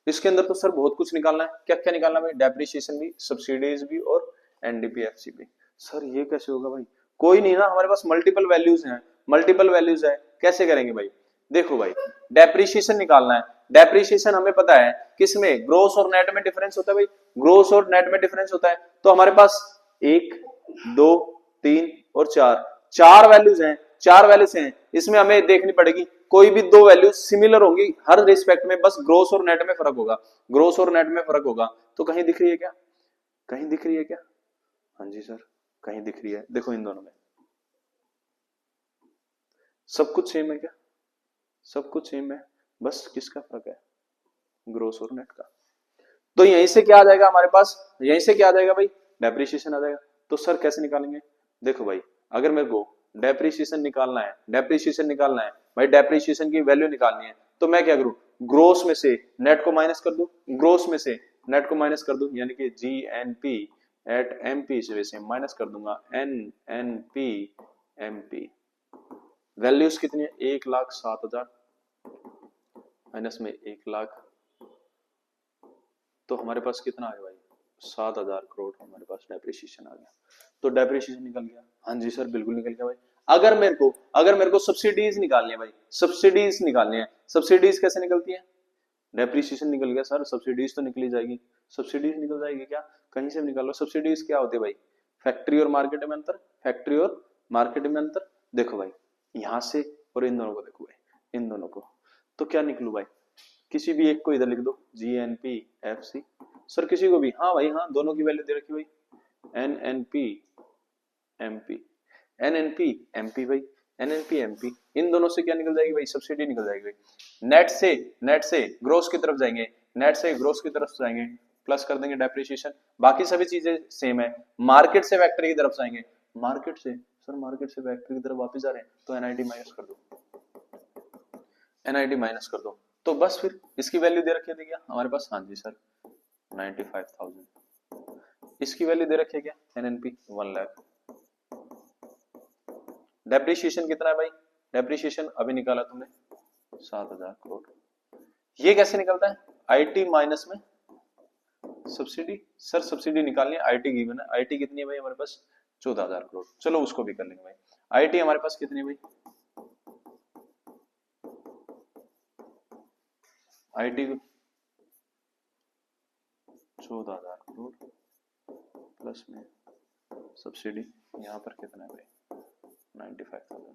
इसके अंदर तो सर बहुत कुछ निकालना है, क्या क्या निकालना है भाई, डेप्रिसिएशन भी, सब्सिडीज भी और NDPFC भी। सर ये कैसे होगा भाई, कोई नहीं ना, हमारे पास मल्टीपल वैल्यूज हैं, मल्टीपल वैल्यूज है, कैसे करेंगे भाई। देखो भाई डेप्रिसिएशन निकालना है, डेप्रिसिएशन हमें पता है किसमें, ग्रोस और नेट में डिफरेंस होता है भाई, ग्रोस और नेट में डिफरेंस होता है। तो हमारे पास 1 2 3 और 4, 4 वैल्यूज हैं, 4 वैल्यूज हैं, इसमें हमें देखनी पड़ेगी कोई भी 2 वैल्यूज सिमिलर होंगी हर रिस्पेक्ट में, बस ग्रोस और नेट में फर्क होगा, ग्रोस और नेट में फर्क होगा। तो कहीं दिख रही है क्या, कहीं दिख रही है क्या, हाँ जी सर कहीं दिख रही है, देखो इन दोनों में सब कुछ सेम है क्या, सब कुछ सेम है, बस किसका फर्क है, ग्रोस और नेट का। तो यहीं से क्या आ जाएगा हमारे पास, यहीं से क्या आ जाएगा भाई, डेप्रिसिएशन आ जाएगा। तो सर कैसे निकालेंगे, देखो भाई अगर मेरे को डेप्रिसिएशन निकालना है, डेप्रिसिएशन निकालना है भाई, डेप्रिसिएशन की वैल्यू निकालनी है, तो मैं क्या करूं, ग्रोस में से नेट को माइनस कर दूं, ग्रोस में से नेट को माइनस कर दूं, यानी कि GNP एट MP से माइनस कर दूंगा NNP MP। वैल्यूज कितनी है, 1,07,000 माइनस में 1,00,000, तो हमारे पास कितना आ गया भाई, 7,000 करोड़ हमारे पास डेप्रिसिएशन आ गया। तो डेप्रिसिएशन निकल गया, हाँ जी सर बिल्कुल निकल गया भाई। अगर मेरे को सब्सिडीज निकालनी है भाई, सब्सिडीज निकालनी है, सब्सिडीज कैसे निकलती है, डेप्रिसिएशन निकल गया सर, सब्सिडीज तो निकली जाएगी, सब्सिडीज निकल जाएगी क्या, कहीं से भी निकाल लो। सब्सिडीज क्या होती है भाई, फैक्ट्री और मार्केट में अंतर, फैक्ट्री और मार्केट में अंतर। देखो भाई यहां से और इन दोनों को देखो भाई, इन दोनों को, तो क्या निकलू भाई, किसी भी एक को इधर लिख दो GNPFC, सर किसी को भी, हाँ भाई हाँ दोनों की वैल्यू दे रखी भाई, NNP MP भाई, NNP MP, इन दोनों से क्या निकल जाएगी भाई, सब्सिडी निकल जाएगी भाई। नेट से ग्रोस की तरफ जाएंगे, नेट से ग्रोस की तरफ जाएंगे, प्लस कर देंगे डेप्रिसिएशन, बाकी सभी चीजें सेम है। मार्केट से फैक्ट्री की तरफ जाएंगे, मार्केट से, सर मार्केट से फैक्ट्री की तरफ वापस जा रहे हैं, तो NIT माइनस कर दो, NIT माइनस कर दो, तो बस फिर इसकी वैल्यू दे रखी है क्या हमारे पास, हाँ जी सर 95,000। इसकी वैल्यू दे रखी है क्या, NNP 1 लाख। डेप्रिसिएशन कितना है भाई, डेप्रिसिएशन अभी निकाला तुमने 7,000 करोड़। ये कैसे निकलता है, IT माइनस में सब्सिडी, सर सब्सिडी निकालनी है, IT गिवन है, IT कितनी है भाई हमारे पास 14,000 करोड़, चलो उसको भी कर लेंगे भाई। IT हमारे पास कितनी है भाई, IT 14,000 करोड़ प्लस में सब्सिडी यहाँ पर कितना है भाई 95,000,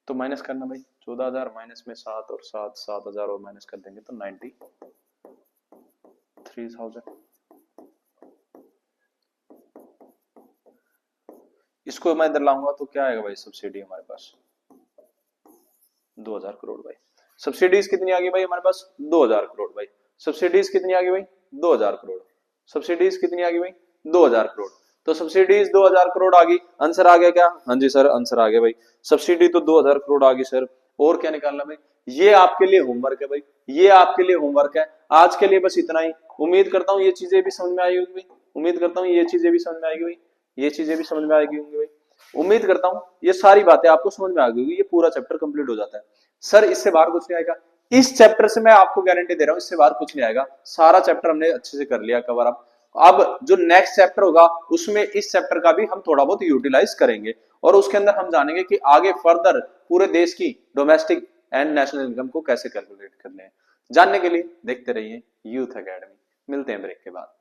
तो माइनस करना भाई, 14,000 माइनस में 7 और 7, 7,000 और माइनस कर देंगे तो 93,000। इसको मैं इधर लाऊंगा तो क्या आएगा भाई, सब्सिडी हमारे पास 2,000 करोड़ भाई। सब्सिडीज कितनी आ गई भाई हमारे पास, 2,000 करोड़ भाई। सब्सिडीज कितनी आ गई भाई, 2,000 करोड़। सब्सिडीज कितनी आ गई भाई, 2,000 करोड़। तो सब्सिडीज 2,000 करोड़ आ गई, आंसर आ गया क्या, हाँ जी सर आंसर आ गया भाई, सब्सिडी तो 2,000 करोड़ आ गई सर। और क्या निकालना भाई, ये आपके लिए होमवर्क है भाई, ये आपके लिए होमवर्क है। आज के लिए बस इतना ही, उम्मीद करता हूँ ये चीजें भी समझ में आई होगी भाई, उम्मीद करता हूँ ये चीजें भी समझ में आएगी भाई, ये चीजें भी समझ में आएगी होंगी भाई। उम्मीद करता हूँ ये सारी बातें आपको समझ में आ गई होगी, ये पूरा चैप्टर कंप्लीट हो जाता है। सर इससे बाहर कुछ नहीं आएगा, इस चैप्टर से मैं आपको गारंटी दे रहा हूं, इससे बाहर कुछ नहीं आएगा, सारा चैप्टर हमने अच्छे से कर लिया कवर अब जो नेक्स्ट चैप्टर होगा उसमें इस चैप्टर का भी हम थोड़ा बहुत यूटिलाइज करेंगे और उसके अंदर हम जानेंगे कि आगे फर्दर पूरे देश की डोमेस्टिक एंड नेशनल इनकम को कैसे कैलकुलेट करने हैं। जानने के लिए देखते रहिए यूथ एकेडमी। मिलते हैं ब्रेक के बाद।